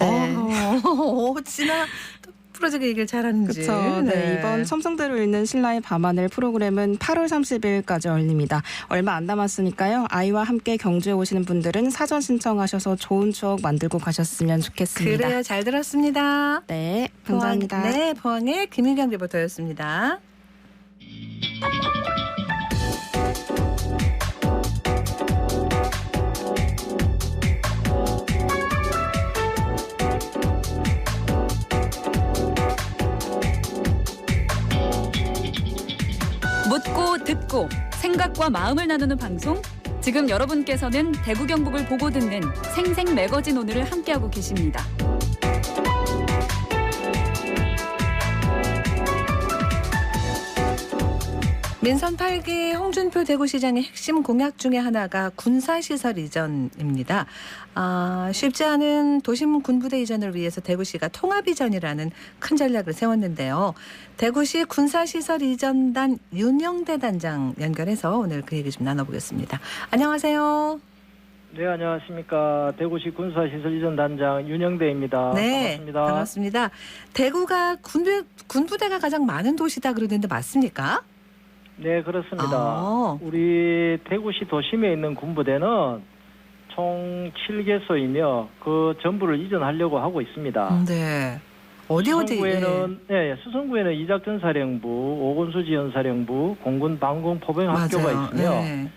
네. 진아 부러지게 얘기를 잘하는지. 그렇죠. 네, 이번 첨성대로 읽는 신라의 밤하늘 프로그램은 8월 30일까지 열립니다. 얼마 안 남았으니까요. 아이와 함께 경주에 오시는 분들은 사전 신청하셔서 좋은 추억 만들고 가셨으면 좋겠습니다. 그래요. 잘 들었습니다. 네, 감사합니다. 네, 포항의 김일경 리포터였습니다. 묻고 듣고 생각과 마음을 나누는 방송. 지금 여러분께서는 대구 경북을 보고 듣는 생생 매거진 오늘을 함께하고 계십니다. 민선 8기 홍준표 대구시장의 핵심 공약 중에 하나가 군사시설 이전입니다. 쉽지 않은 도심 군부대 이전을 위해서 대구시가 통합 이전이라는 큰 전략을 세웠는데요. 대구시 군사시설 이전단 윤영대 단장 연결해서 오늘 그 얘기 좀 나눠보겠습니다. 안녕하세요. 네, 안녕하십니까. 대구시 군사시설 이전 단장 윤영대입니다. 네, 반갑습니다. 반갑습니다. 대구가 군부대가 가장 많은 도시다 그러는데 맞습니까? 네, 그렇습니다. 우리 대구시 도심에 있는 군부대는 총 7개소이며 그 전부를 이전하려고 하고 있습니다. 네. 어디? 수성구에는 이작전사령부, 오군수지연사령부, 공군 방공 포병학교가 있으며 네.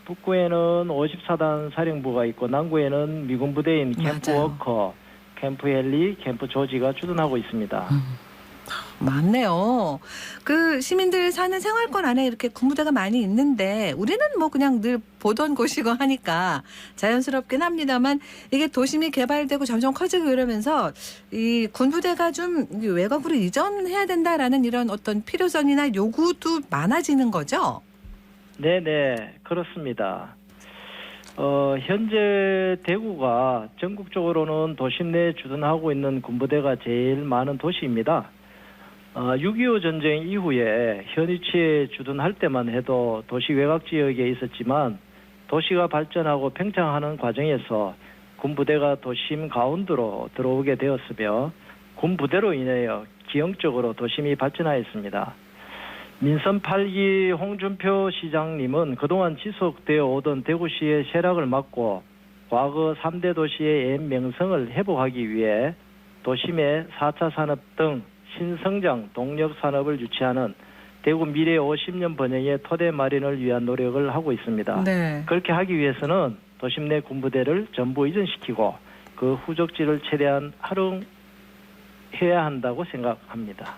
북구에는 54단 사령부가 있고 남구에는 미군 부대인 캠프워커, 캠프헬리, 캠프조지가 주둔하고 있습니다. 맞네요. 그 시민들 사는 생활권 안에 이렇게 군부대가 많이 있는데 우리는 뭐 그냥 늘 보던 곳이고 하니까 자연스럽긴 합니다만 이게 도심이 개발되고 점점 커지고 이러면서 이 군부대가 좀 외곽으로 이전해야 된다라는 이런 어떤 필요성이나 요구도 많아지는 거죠? 네네, 그렇습니다. 현재 대구가 전국적으로는 도심 내에 주둔하고 있는 군부대가 제일 많은 도시입니다. 6.25 전쟁 이후에 현 위치에 주둔할 때만 해도 도시 외곽 지역에 있었지만 도시가 발전하고 팽창하는 과정에서 군부대가 도심 가운데로 들어오게 되었으며 군부대로 인하여 기형적으로 도심이 발전하였습니다. 민선 8기 홍준표 시장님은 그동안 지속되어 오던 대구시의 쇠락을 막고 과거 3대 도시의 옛 명성을 회복하기 위해 도심의 4차 산업 등 신성장 동력 산업을 유치하는 대구 미래 50년 번영의 토대 마련을 위한 노력을 하고 있습니다. 네. 그렇게 하기 위해서는 도심 내 군부대를 전부 이전시키고 그 후적지를 최대한 활용해야 한다고 생각합니다.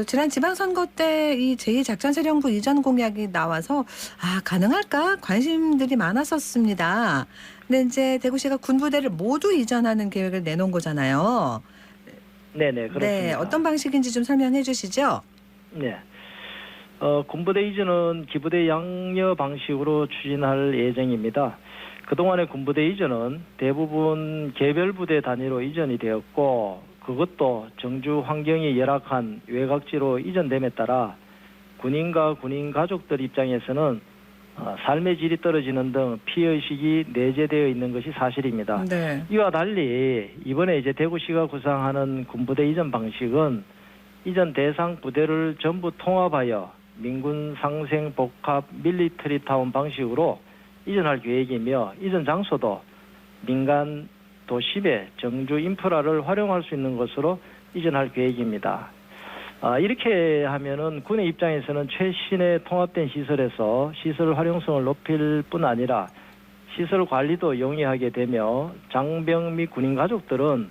지난 지방선거 때 이 제2작전사령부 이전 공약이 나와서 가능할까 관심들이 많았었습니다. 근데 이제 대구시가 군부대를 모두 이전하는 계획을 내놓은 거잖아요. 네네, 그렇습니다. 네, 어떤 방식인지 좀 설명해 주시죠. 네. 군부대 이전은 기부대 양녀 방식으로 추진할 예정입니다. 그동안의 군부대 이전은 대부분 개별 부대 단위로 이전이 되었고 그것도 정주 환경이 열악한 외곽지로 이전됨에 따라 군인과 군인 가족들 입장에서는 삶의 질이 떨어지는 등 피해의식이 내재되어 있는 것이 사실입니다. 네. 이와 달리 이번에 이제 대구시가 구상하는 군부대 이전 방식은 이전 대상 부대를 전부 통합하여 민군 상생 복합 밀리터리 타운 방식으로 이전할 계획이며 이전 장소도 민간 도심의 정주 인프라를 활용할 수 있는 것으로 이전할 계획입니다. 이렇게 하면은 군의 입장에서는 최신의 통합된 시설에서 시설 활용성을 높일 뿐 아니라 시설 관리도 용이하게 되며 장병 및 군인 가족들은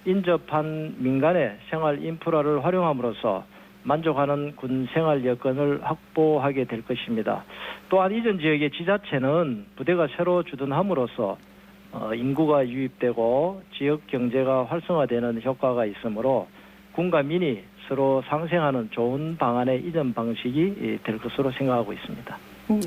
인접한 민간의 생활 인프라를 활용함으로써 만족하는 군 생활 여건을 확보하게 될 것입니다. 또한 이전 지역의 지자체는 부대가 새로 주둔함으로써 인구가 유입되고 지역 경제가 활성화되는 효과가 있으므로 군과 민이 서로 상생하는 좋은 방안의 이전 방식이 될 것으로 생각하고 있습니다.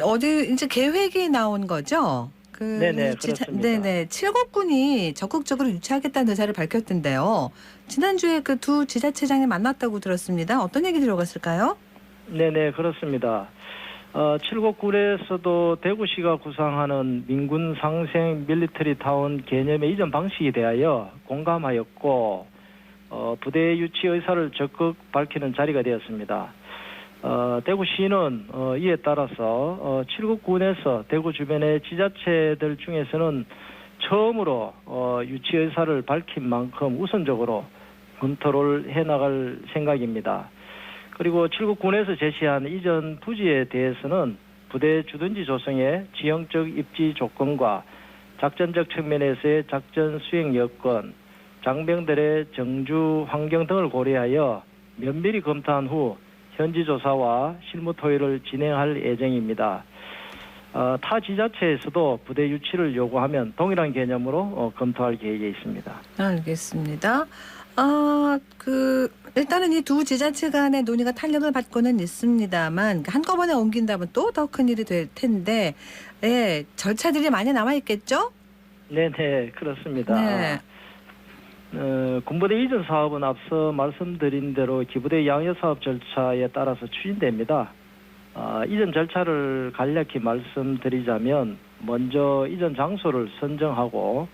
어디 이제 계획이 나온 거죠? 네네, 그렇습니다. 네네, 칠곡군이 적극적으로 유치하겠다는 의사를 밝혔던데요. 지난주에 그 두 지자체장이 만났다고 들었습니다. 어떤 얘기 들어갔을까요? 네네, 그렇습니다. 칠곡군에서도 대구시가 구상하는 민군 상생 밀리터리 타운 개념의 이전 방식에 대하여 공감하였고 부대 유치 의사를 적극 밝히는 자리가 되었습니다. 대구시는 이에 따라서 7급 군에서 대구 주변의 지자체들 중에서는 처음으로 유치 의사를 밝힌 만큼 우선적으로 검토를 해나갈 생각입니다. 그리고 7급 군에서 제시한 이전 부지에 대해서는 부대 주둔지 조성의 지형적 입지 조건과 작전적 측면에서의 작전 수행 여건, 장병들의 정주 환경 등을 고려하여 면밀히 검토한 후 현지 조사와 실무 토의를 진행할 예정입니다. 타 지자체에서도 부대 유치를 요구하면 동일한 개념으로 검토할 계획에 있습니다. 알겠습니다. 일단은 이 두 지자체 간의 논의가 탄력을 받고는 있습니다만 한꺼번에 옮긴다면 또 더 큰일이 될 텐데 절차들이 많이 남아있겠죠? 네네, 그렇습니다. 네. 군부대 이전 사업은 앞서 말씀드린 대로 기부대 양여 사업 절차에 따라서 추진됩니다. 이전 절차를 간략히 말씀드리자면 먼저 이전 장소를 선정하고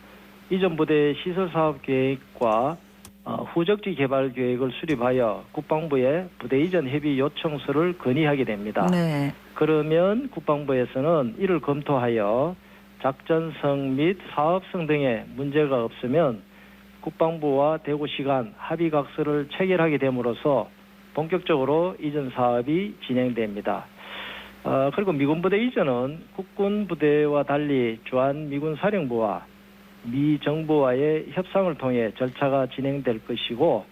이전 부대 시설 사업 계획과 후적지 개발 계획을 수립하여 국방부에 부대 이전 협의 요청서를 건의하게 됩니다. 네. 그러면 국방부에서는 이를 검토하여 작전성 및 사업성 등의 문제가 없으면 국방부와 대구시 간 합의각서를 체결하게 됨으로써 본격적으로 이전 사업이 진행됩니다. 그리고 미군부대 이전은 국군부대와 달리 주한미군 사령부와 미 정부와의 협상을 통해 절차가 진행될 것이고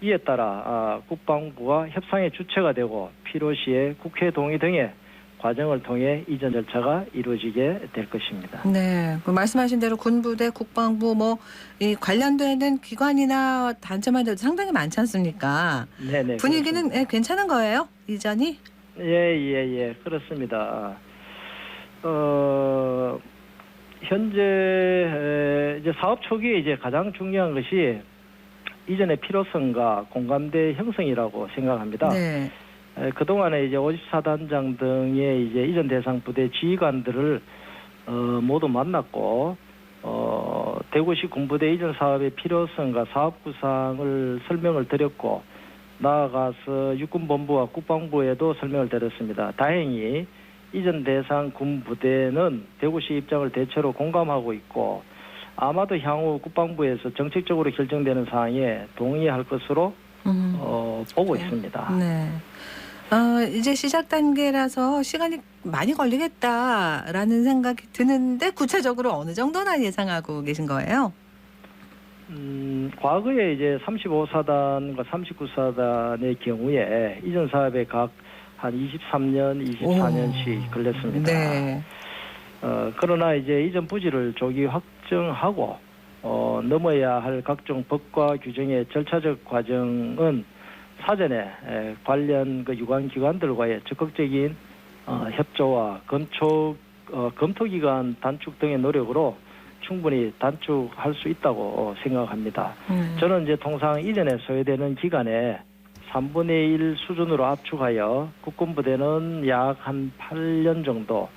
이에 따라 국방부가 협상의 주체가 되고 필요시에 국회 동의 등의 과정을 통해 이전 절차가 이루어지게 될 것입니다. 네, 말씀하신 대로 군부대, 국방부 이 관련되는 기관이나 단체만 해도 상당히 많지 않습니까? 네네. 분위기는 괜찮은 거예요? 이전이? 예, 그렇습니다. 현재 이제 사업 초기에 이제 가장 중요한 것이 이전의 필요성과 공감대 형성이라고 생각합니다. 네. 그동안에 이제 54단장 등의 이제 이전 대상 부대 지휘관들을 모두 만났고 대구시 군부대 이전 사업의 필요성과 사업 구상을 설명을 드렸고 나아가서 육군본부와 국방부에도 설명을 드렸습니다. 다행히 이전 대상 군부대는 대구시 입장을 대체로 공감하고 있고 아마도 향후 국방부에서 정책적으로 결정되는 사항에 동의할 것으로 보고 있습니다. 네. 이제 시작 단계라서 시간이 많이 걸리겠다라는 생각이 드는데 구체적으로 어느 정도나 예상하고 계신 거예요? 과거에 이제 35사단과 39사단의 경우에 이전 사업에 각 한 23년, 24년씩 걸렸습니다. 네. 그러나 이제 이전 부지를 조기 확정하고 넘어야 할 각종 법과 규정의 절차적 과정은 사전에 관련 유관 기관들과의 적극적인 협조와 검토 기간 단축 등의 노력으로 충분히 단축할 수 있다고 생각합니다. 저는 이제 통상 이전에 소요되는 기간에 3분의 1 수준으로 압축하여 국군부대는 약 한 8년 정도,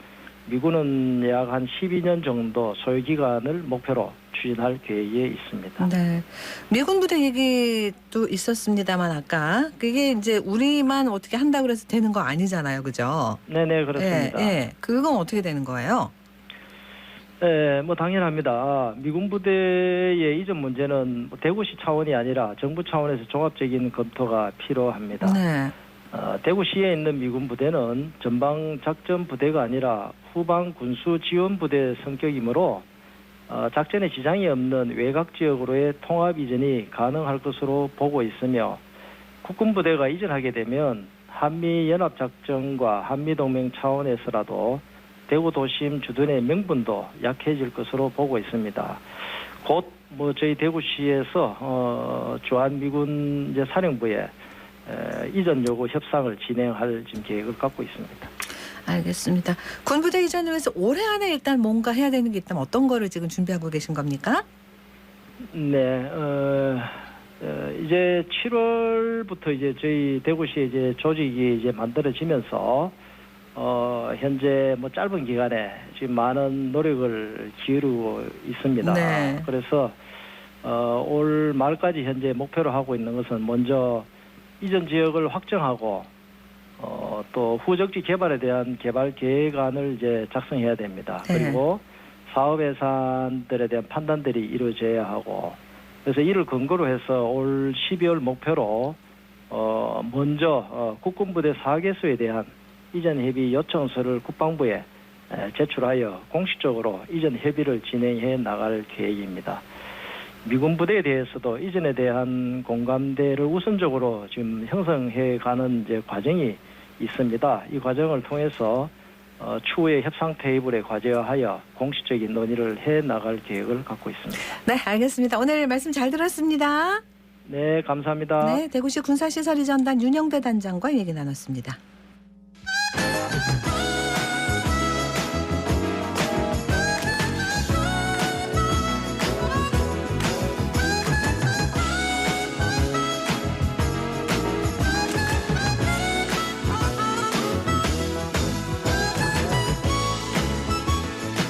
미군은 약 한 12년 정도 소요 기간을 목표로 추진할 계획에 있습니다. 네. 미군 부대 얘기도 있었습니다만 아까 그게 이제 우리만 어떻게 한다고 해서 되는 거 아니잖아요. 그죠? 네네, 그렇습니다. 네. 그건 어떻게 되는 거예요? 네, 당연합니다. 미군 부대의 이전 문제는 대구시 차원이 아니라 정부 차원에서 종합적인 검토가 필요합니다. 네. 대구시에 있는 미군 부대는 전방 작전 부대가 아니라 후방 군수 지원 부대 성격이므로 작전에 지장이 없는 외곽 지역으로의 통합 이전이 가능할 것으로 보고 있으며 국군부대가 이전하게 되면 한미연합작전과 한미동맹 차원에서라도 대구 도심 주둔의 명분도 약해질 것으로 보고 있습니다. 곧 저희 대구시에서 주한미군 이제 사령부에 이전 요구 협상을 진행할 지금 계획을 갖고 있습니다. 알겠습니다. 군부대 이전을 위해서 올해 안에 일단 뭔가 해야 되는 게 있다면 어떤 거를 지금 준비하고 계신 겁니까? 네, 이제 7월부터 이제 저희 대구시 이제 조직이 이제 만들어지면서 현재 짧은 기간에 지금 많은 노력을 기울이고 있습니다. 네. 그래서 올 말까지 현재 목표로 하고 있는 것은 먼저 이전 지역을 확정하고 또 후적지 개발에 대한 개발 계획안을 이제 작성해야 됩니다. 네. 그리고 사업 예산들에 대한 판단들이 이루어져야 하고 그래서 이를 근거로 해서 올 12월 목표로 먼저 국군부대 4개소에 대한 이전 협의 요청서를 국방부에 제출하여 공식적으로 이전 협의를 진행해 나갈 계획입니다. 미군 부대에 대해서도 이전에 대한 공감대를 우선적으로 지금 형성해 가는 이제 과정이 있습니다. 이 과정을 통해서 추후에 협상 테이블에 과제화하여 공식적인 논의를 해 나갈 계획을 갖고 있습니다. 네, 알겠습니다. 오늘 말씀 잘 들었습니다. 네, 감사합니다. 네, 대구시 군사시설이전단 윤영대 단장과 얘기 나눴습니다.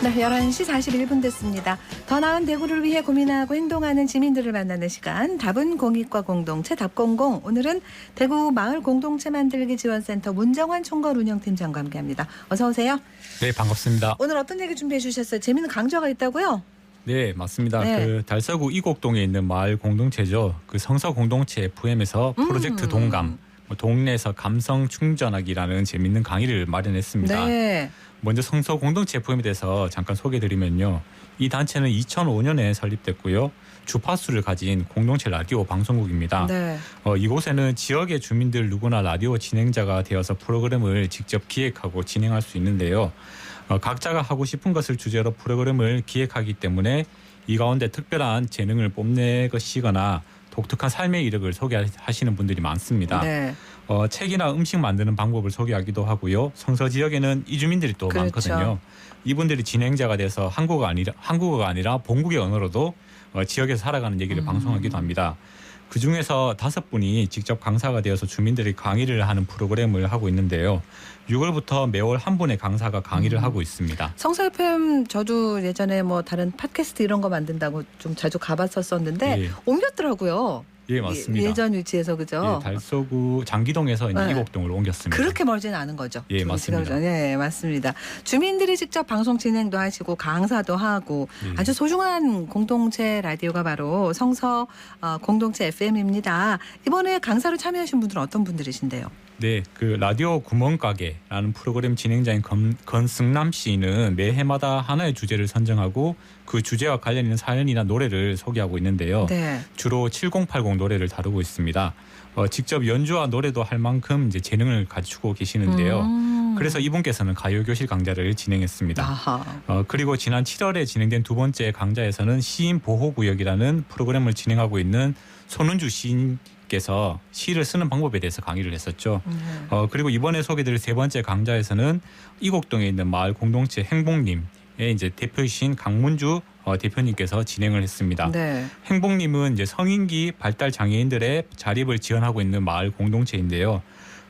네, 11시 41분 됐습니다. 더 나은 대구를 위해 고민하고 행동하는 시민들을 만나는 시간 답은 공익과 공동체 답공공. 오늘은 대구 마을 공동체 만들기 지원센터 문정환 총괄 운영팀장과 함께합니다. 어서 오세요. 네, 반갑습니다. 오늘 어떤 얘기 준비해 주셨어요? 재미있는 강좌가 있다고요? 네, 맞습니다. 네. 그 달서구 이곡동에 있는 마을 공동체죠. 그 성서 공동체 FM에서 프로젝트 동감, 동네에서 감성 충전하기라는 재미있는 강의를 마련했습니다. 네. 먼저 성서 공동체 FM에 대해서 잠깐 소개해드리면요. 이 단체는 2005년에 설립됐고요. 주파수를 가진 공동체 라디오 방송국입니다. 네. 이곳에는 지역의 주민들 누구나 라디오 진행자가 되어서 프로그램을 직접 기획하고 진행할 수 있는데요. 각자가 하고 싶은 것을 주제로 프로그램을 기획하기 때문에 이 가운데 특별한 재능을 뽐내시거나 독특한 삶의 이력을 소개하시는 분들이 많습니다. 네. 책이나 음식 만드는 방법을 소개하기도 하고요. 성서 지역에는 이주민들이 또 그렇죠. 많거든요. 이분들이 진행자가 돼서 한국어가 아니라 본국의 언어로도 지역에서 살아가는 얘기를 방송하기도 합니다. 그중에서 5분이 직접 강사가 되어서 주민들이 강의를 하는 프로그램을 하고 있는데요. 6월부터 매월 한 분의 강사가 강의를 하고 있습니다. 성서 FM 저도 예전에 뭐 다른 팟캐스트 이런 거 만든다고 좀 자주 가봤었는데 예. 옮겼더라고요. 예, 맞습니다. 예전 위치에서 그죠? 예, 달서구 장기동에서 이제 네. 이곡동으로 옮겼습니다. 그렇게 멀지는 않은 거죠. 예, 맞습니다. 네, 맞습니다. 주민들이 직접 방송 진행도 하시고 강사도 하고 예. 아주 소중한 공동체 라디오가 바로 성서 공동체 FM입니다. 이번에 강사로 참여하신 분들은 어떤 분들이신데요? 네, 그 라디오 구멍가게라는 프로그램 진행자인 건승남 씨는 매해마다 하나의 주제를 선정하고 그 주제와 관련 있는 사연이나 노래를 소개하고 있는데요. 네. 주로 7080 노래를 다루고 있습니다. 직접 연주와 노래도 할 만큼 이제 재능을 갖추고 계시는데요. 그래서 이분께서는 가요교실 강좌를 진행했습니다. 아하. 그리고 지난 7월에 진행된 두 번째 강좌에서는 시인 보호구역이라는 프로그램을 진행하고 있는 손은주 시인께서 시를 쓰는 방법에 대해서 강의를 했었죠. 그리고 이번에 소개드릴 세 번째 강좌에서는 이곡동에 있는 마을 공동체 행복님의 이제 대표이신 강문주 대표님께서 진행을 했습니다. 네. 행복님은 이제 성인기 발달 장애인들의 자립을 지원하고 있는 마을 공동체인데요.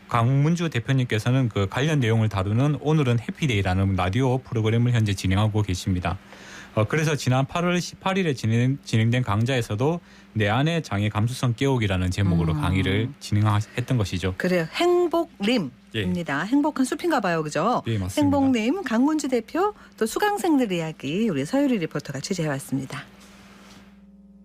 강문주 대표님께서는 그 관련 내용을 다루는 오늘은 해피데이라는 라디오 프로그램을 현재 진행하고 계십니다. 그래서 지난 8월 18일에 진행된 강좌에서도 내 안의 장애 감수성 깨우기라는 제목으로 강의를 진행했던 것이죠. 그래요. 행복림입니다. 행복한 숲인가 봐요. 그죠? 예, 맞습니다. 행복림, 강문주 대표, 또 수강생들 이야기 우리 서유리 리포터가 취재해왔습니다.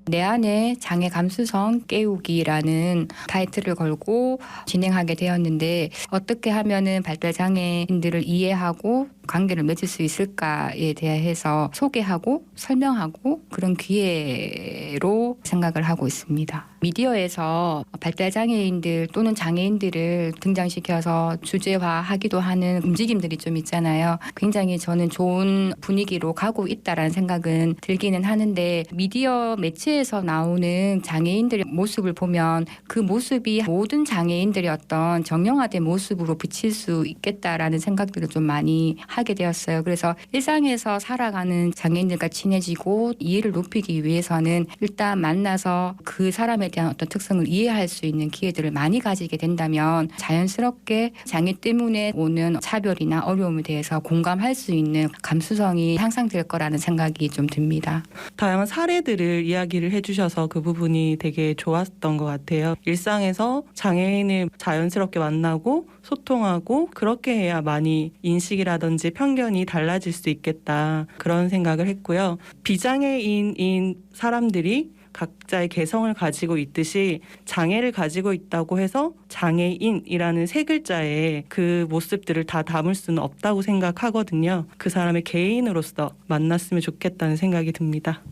내 안에 장애 감수성 깨우기라는 타이틀을 걸고 진행하게 되었는데 어떻게 하면은 발달 장애인들을 이해하고 관계를 맺을 수 있을까에 대해서 소개하고 설명하고 그런 기회로 생각을 하고 있습니다. 미디어에서 발달 장애인들 또는 장애인들을 등장시켜서 주제화하기도 하는 움직임들이 좀 있잖아요. 굉장히 저는 좋은 분위기로 가고 있다라는 생각은 들기는 하는데 미디어 매체에서 나오는 장애인들의 모습을 보면 그 모습이 모든 장애인들의 어떤 정형화된 모습으로 비칠 수 있겠다라는 생각들을 좀 많이 하게 되었어요. 그래서 일상에서 살아가는 장애인들과 친해지고 이해를 높이기 위해서는 일단 만나서 그 사람에 대한 어떤 특성을 이해할 수 있는 기회들을 많이 가지게 된다면 자연스럽게 장애 때문에 오는 차별이나 어려움에 대해서 공감할 수 있는 감수성이 향상될 거라는 생각이 좀 듭니다. 다양한 사례들을 이야기를 얘기를 해주셔서 그 부분이 되게 좋았던 것 같아요. 일상에서 장애인을 자연스럽게 만나고 소통하고 그렇게 해야 많이 인식이라든지 편견이 달라질 수 있겠다 그런 생각을 했고요. 비장애인인 사람들이 각자의 개성을 가지고 있듯이 장애를 가지고 있다고 해서 장애인이라는 세 글자에 그 모습들을 다 담을 수는 없다고 생각하거든요. 그 사람의 개인으로서 만났으면 좋겠다는 생각이 듭니다.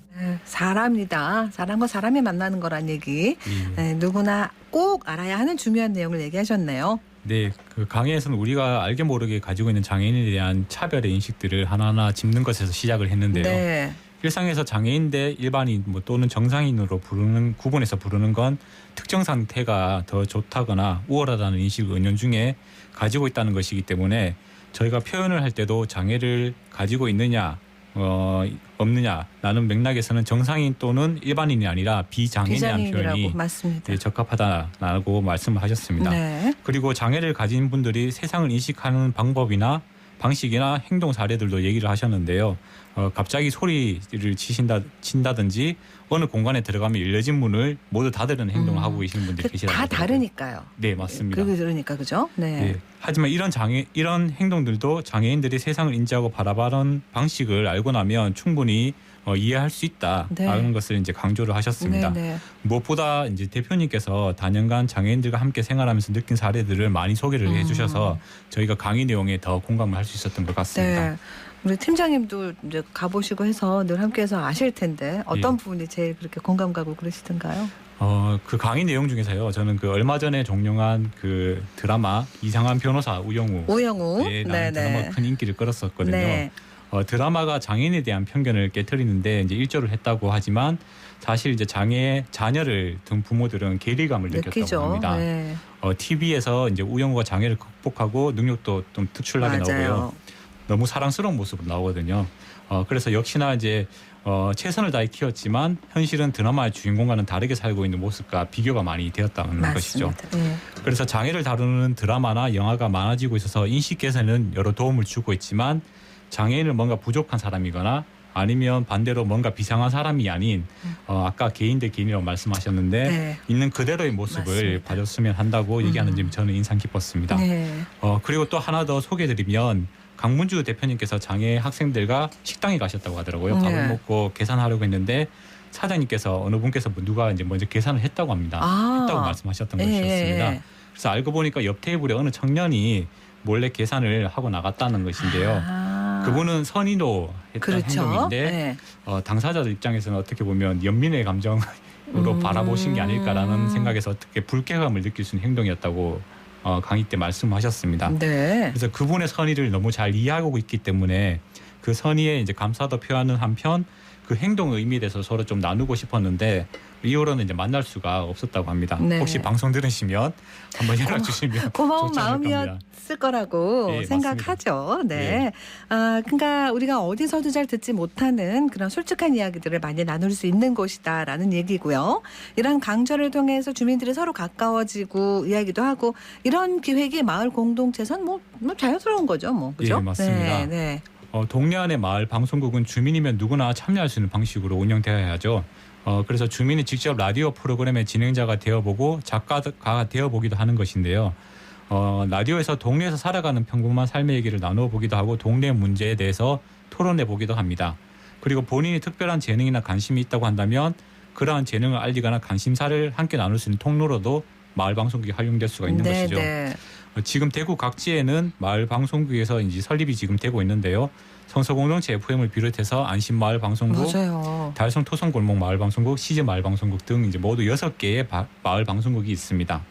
사람이다. 사람과 사람이 만나는 거란 얘기. 네, 누구나 꼭 알아야 하는 중요한 내용을 얘기하셨네요. 네, 그 강의에서는 우리가 알게 모르게 가지고 있는 장애인에 대한 차별의 인식들을 하나하나 짚는 것에서 시작을 했는데요. 네. 일상에서 장애인 대 일반인 또는 정상인으로 구분해서 부르는 건 특정 상태가 더 좋다거나 우월하다는 인식을 은연중에 가지고 있다는 것이기 때문에 저희가 표현을 할 때도 장애를 가지고 있느냐 없느냐라는 맥락에서는 정상인 또는 일반인이 아니라 비장애인이라는 표현이 맞습니다. 네, 적합하다라고 말씀을 하셨습니다. 네. 그리고 장애를 가진 분들이 세상을 인식하는 방법이나 방식이나 행동 사례들도 얘기를 하셨는데요. 갑자기 소리를 친다든지 어느 공간에 들어가면 열려진 문을 모두 닫으려는 행동을 하고 계시는 분들이 계시다고 다 다르니까요. 네, 맞습니다. 그러니까 그죠? 네. 네. 하지만 이런 행동들도 장애인들이 세상을 인지하고 바라보는 방식을 알고 나면 충분히 이해할 수 있다라는 것을 이제 강조를 하셨습니다. 네. 무엇보다 이제 대표님께서 다년간 장애인들과 함께 생활하면서 느낀 사례들을 많이 소개를 해주셔서 저희가 강의 내용에 더 공감을 할 수 있었던 것 같습니다. 네. 우리 팀장님도 이제 가보시고 해서 늘 함께해서 아실 텐데 어떤 부분이 제일 그렇게 공감 가고 그러시던가요? 그 강의 내용 중에서요. 저는 그 얼마 전에 종영한 그 드라마 이상한 변호사 우영우. 네, 드라마가 큰 인기를 끌었었거든요. 네. 드라마가 장애인에 대한 편견을 깨트리는데 이제 일조를 했다고 하지만 사실 이제 자녀를 둔 부모들은 괴리감을 느꼈다고 합니다. 네. TV에서 이제 우영우가 장애를 극복하고 능력도 좀 특출나게 나오고요. 너무 사랑스러운 모습으로 나오거든요. 그래서 역시나 이제 최선을 다해 키웠지만 현실은 드라마의 주인공과는 다르게 살고 있는 모습과 비교가 많이 되었다는 것이죠. 네. 그래서 장애를 다루는 드라마나 영화가 많아지고 있어서 인식 개선에는 여러 도움을 주고 있지만 장애인은 뭔가 부족한 사람이거나 아니면 반대로 뭔가 비상한 사람이 아닌 아까 개인 대 개인이라고 말씀하셨는데 네. 있는 그대로의 모습을 봐줬으면 한다고 얘기하는 점이 저는 인상 깊었습니다. 네. 그리고 또 하나 더 소개해드리면 강문주 대표님께서 장애 학생들과 식당에 가셨다고 하더라고요. 밥을 먹고 계산하려고 했는데 사장님께서 어느 분께서 누가 이제 먼저 계산을 했다고 합니다. 했다고 말씀하셨던 것이었습니다. 그래서 알고 보니까 옆 테이블에 어느 청년이 몰래 계산을 하고 나갔다는 것인데요. 그분은 선의로 했던 행동인데 당사자들 입장에서는 어떻게 보면 연민의 감정으로 바라보신 게 아닐까라는 생각에서 어떻게 불쾌감을 느낄 수 있는 행동이었다고 강의 때 말씀하셨습니다. 네. 그래서 그분의 선의를 너무 잘 이해하고 있기 때문에 그 선의에 이제 감사도 표하는 한편 그 행동의 의미에 대해서 서로 좀 나누고 싶었는데 이후로는 이제 만날 수가 없었다고 합니다. 네. 혹시 방송 들으시면 한번 연락 주시면 고마운 마음이었을 거라고 생각하죠. 네. 그러니까 우리가 어디서도 잘 듣지 못하는 그런 솔직한 이야기들을 많이 나눌 수 있는 곳이다라는 얘기고요. 이런 강좌를 통해서 주민들이 서로 가까워지고 이야기도 하고 이런 기획이 마을 공동체선 뭐 자연스러운 거죠, 뭐 그죠? 예, 맞습니다. 네. 동네 안의 마을 방송국은 주민이면 누구나 참여할 수 있는 방식으로 운영되어야 하죠. 그래서 주민이 직접 라디오 프로그램의 진행자가 되어보고 작가가 되어보기도 하는 것인데요. 라디오에서 동네에서 살아가는 평범한 삶의 얘기를 나눠보기도 하고 동네 문제에 대해서 토론해보기도 합니다. 그리고 본인이 특별한 재능이나 관심이 있다고 한다면 그러한 재능을 알리거나 관심사를 함께 나눌 수 있는 통로로도 마을 방송국이 활용될 수가 있는 것이죠. 지금 대구 각지에는 마을 방송국에서 이제 설립이 지금 되고 있는데요. 성서공동체 FM을 비롯해서 안심마을 방송국, 달성 토성골목 마을 방송국, 시즈 마을 방송국 등 이제 모두 6개의 마을 방송국이 있습니다.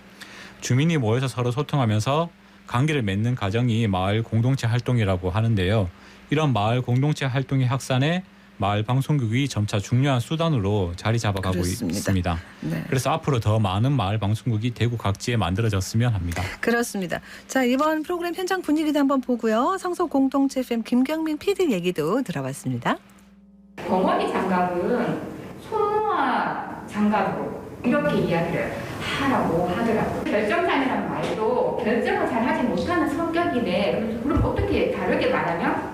주민이 모여서 서로 소통하면서 관계를 맺는 과정이 마을 공동체 활동이라고 하는데요. 이런 마을 공동체 활동의 확산에 마을 방송국이 점차 중요한 수단으로 자리 잡아가고 있습니다. 네. 그래서 앞으로 더 많은 마을 방송국이 대구 각지에 만들어졌으면 합니다. 그렇습니다. 자, 이번 프로그램 현장 분위기도 한번 보고요. 성서 공동체 FM 김경민 PD 얘기도 들어봤습니다. 범원이 장갑은 손모아 장갑으로 이렇게 이야기를 하라고 하더라고요. 결정장애란 말도 결정을 잘 하지 못하는 성격이네. 그래서 그럼 어떻게 다르게 말하면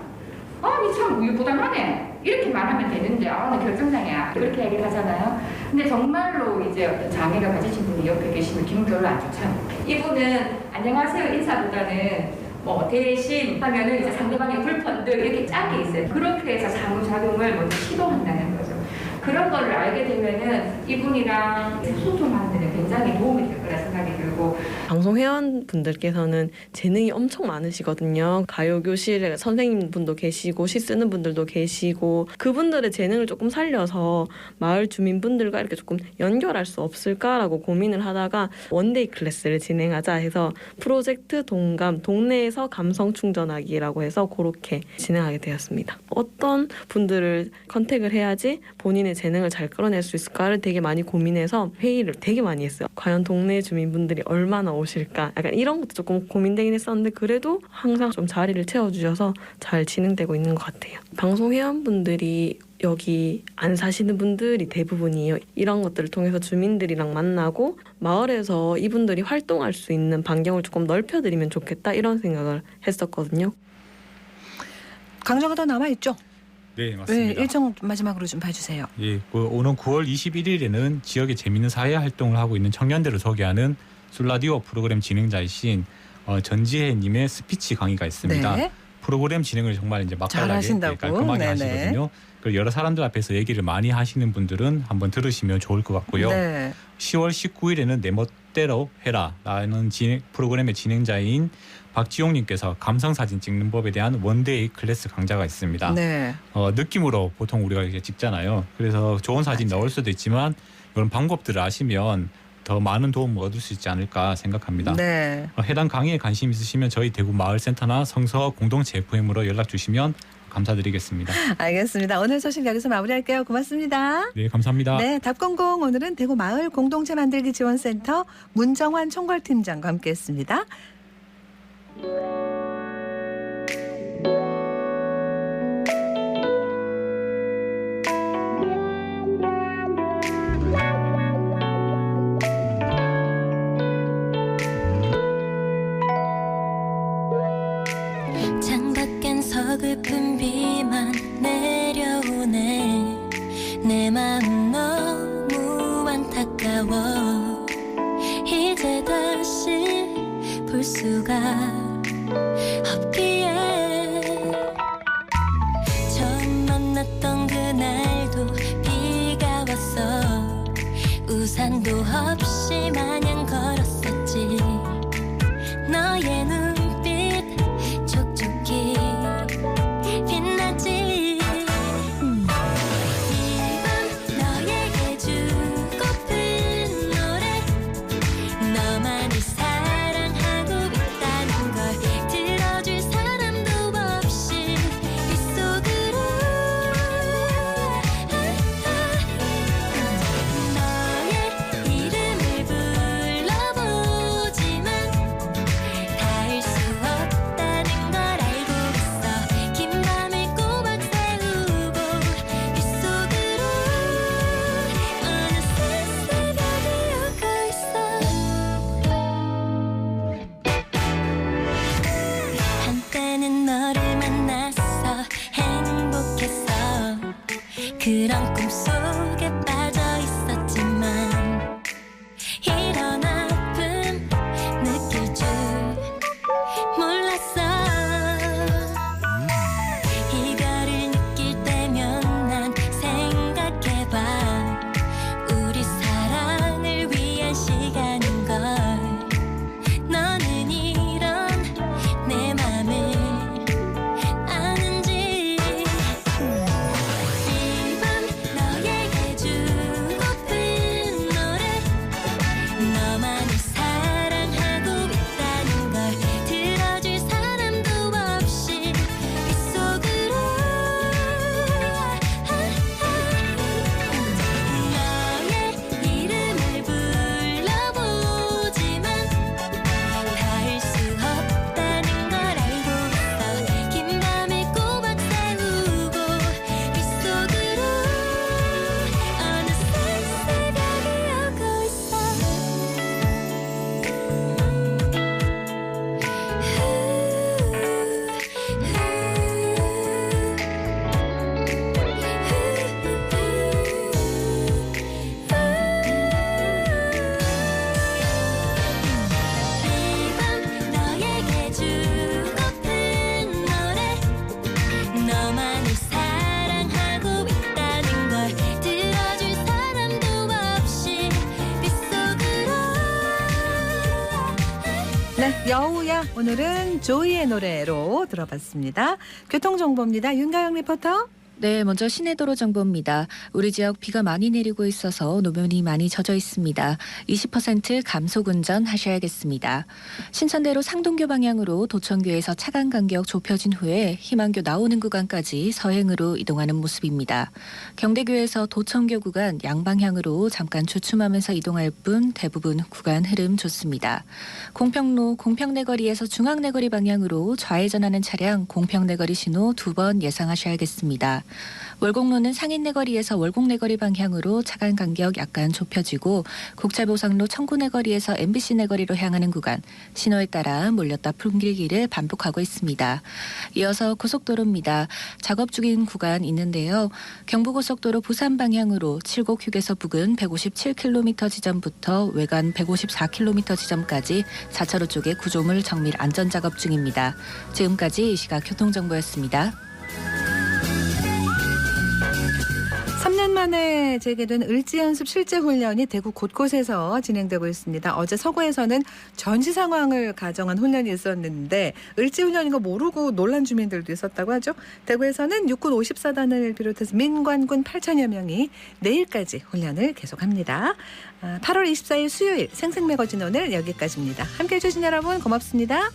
아니 참 우유부단하네 이렇게 말하면 되는데 나 결정장애야 그렇게 얘기를 하잖아요. 근데 정말로 이제 어떤 장애가 가지신 분이 옆에 계시면 기분 별로 안 좋죠. 이분은 안녕하세요 인사보다는 뭐 대신 하면은 이제 상대방의 불편들 이렇게 짝이 있어요. 그렇게 해서 상호작용을 먼저 시도한다는 거죠. 그런 거를 알게 되면은 이분이랑 소통하는 데는 굉장히 도움이 될 거라 생각이 들고, 방송 회원분들께서는 재능이 엄청 많으시거든요. 가요교실에 선생님분도 계시고 시 쓰는 분들도 계시고 그분들의 재능을 조금 살려서 마을 주민분들과 이렇게 조금 연결할 수 없을까라고 고민을 하다가 원데이 클래스를 진행하자 해서 프로젝트 동감, 동네에서 감성 충전하기라고 해서 그렇게 진행하게 되었습니다. 어떤 분들을 컨택을 해야지 본인의 재능을 잘 끌어낼 수 있을까를 되게 많이 고민해서 회의를 되게 많이 했어요. 과연 동네 주민분들이 얼마나 오실까? 약간 이런 것도 조금 고민되긴 했었는데 그래도 항상 좀 자리를 채워주셔서 잘 진행되고 있는 것 같아요. 방송 회원분들이 여기 안 사시는 분들이 대부분이에요. 이런 것들을 통해서 주민들이랑 만나고 마을에서 이분들이 활동할 수 있는 반경을 조금 넓혀드리면 좋겠다 이런 생각을 했었거든요. 강좌가 더 남아있죠? 네, 맞습니다. 네, 일정 마지막으로 좀 봐주세요. 예, 오는 9월 21일에는 지역에 재미있는 사회 활동을 하고 있는 청년들을 소개하는 술라디오 프로그램 진행자이신 전지혜님의 스피치 강의가 있습니다. 네. 프로그램 진행을 정말 이제 맛깔나게 깔끔하게 하시거든요. 그리고 여러 사람들 앞에서 얘기를 많이 하시는 분들은 한번 들으시면 좋을 것 같고요. 네. 10월 19일에는 내 멋대로 해라라는 프로그램의 진행자인 박지용님께서 감성사진 찍는 법에 대한 원데이 클래스 강좌가 있습니다. 네. 느낌으로 보통 우리가 이렇게 찍잖아요. 그래서 좋은 사진 나올 수도 있지만 이런 방법들을 아시면 더 많은 도움을 얻을 수 있지 않을까 생각합니다. 네. 해당 강의에 관심 있으시면 저희 대구 마을센터나 성서 공동체 FM으로 연락 주시면 감사드리겠습니다. 알겠습니다. 오늘 소식 여기서 마무리할게요. 고맙습니다. 네, 감사합니다. 네, 답공공 오늘은 대구 마을 공동체 만들기 지원센터 문정환 총괄팀장과 함께했습니다. 창밖엔 서글픈 비만 내려오네. 내 마음 너무 안타까워. 이제 다시 볼 수가 없기에. 처음 만났던 그날도 비가 왔어. 우산도 없이 마냥 걸었었지. 너의 눈빛 촉촉히 빛나지. 이밤 너에게 주고픈 노래. 너만을 사랑하고 있다는 걸 들어줄 사람도 없이 빗속으로 너의 이름을 불러보지만 닿을 수 없다는 걸 알고 있어. 긴 밤을 꼬박 새우고 빗속으로 어느새 새벽이 오고 있어. 한때는 너를 만났어 행복했어. 그런 꿈속에 빠져 있었지만 이런 아픔 느낄 줄 몰랐어. 이별을 느낄 때면 난 생각해봐. 우리 사랑을 위한 시간인 걸. 너는 이런 내 맘을 아는지. 이밤 너에게 주 여우야 오늘은 조이의 노래로 들어봤습니다. 교통정보입니다. 윤가영 리포터. 네, 먼저 시내도로 정보입니다. 우리 지역 비가 많이 내리고 있어서 노면이 많이 젖어 있습니다. 20% 감속 운전하셔야겠습니다. 신천대로 상동교 방향으로 도청교에서 차간 간격 좁혀진 후에 희망교 나오는 구간까지 서행으로 이동하는 모습입니다. 경대교에서 도청교 구간 양방향으로 잠깐 주춤하면서 이동할 뿐 대부분 구간 흐름 좋습니다. 공평로 공평내거리에서 중앙내거리 방향으로 좌회전하는 차량 공평내거리 신호 2번 예상하셔야겠습니다. 월곡로는 상인내거리에서 월곡내거리 방향으로 차간 간격 약간 좁혀지고 국채보상로 청구내거리에서 MBC내거리로 향하는 구간 신호에 따라 몰렸다 풀길기를 반복하고 있습니다. 이어서 고속도로입니다. 작업 중인 구간 있는데요. 경부고속도로 부산 방향으로 칠곡 휴게소 부근 157km 지점부터 외관 154km 지점까지 4차로 쪽에 구조물 정밀 안전작업 중입니다. 지금까지 이 시각 교통정보였습니다. 3년 만에 재개된 을지연습 실제 훈련이 대구 곳곳에서 진행되고 있습니다. 어제 서구에서는 전시 상황을 가정한 훈련이 있었는데 을지 훈련인 거 모르고 놀란 주민들도 있었다고 하죠. 대구에서는 육군 54단을 비롯해서 민관군 8천여 명이 내일까지 훈련을 계속합니다. 8월 24일 수요일 생생매거진 오늘 여기까지입니다. 함께해 주신 여러분 고맙습니다.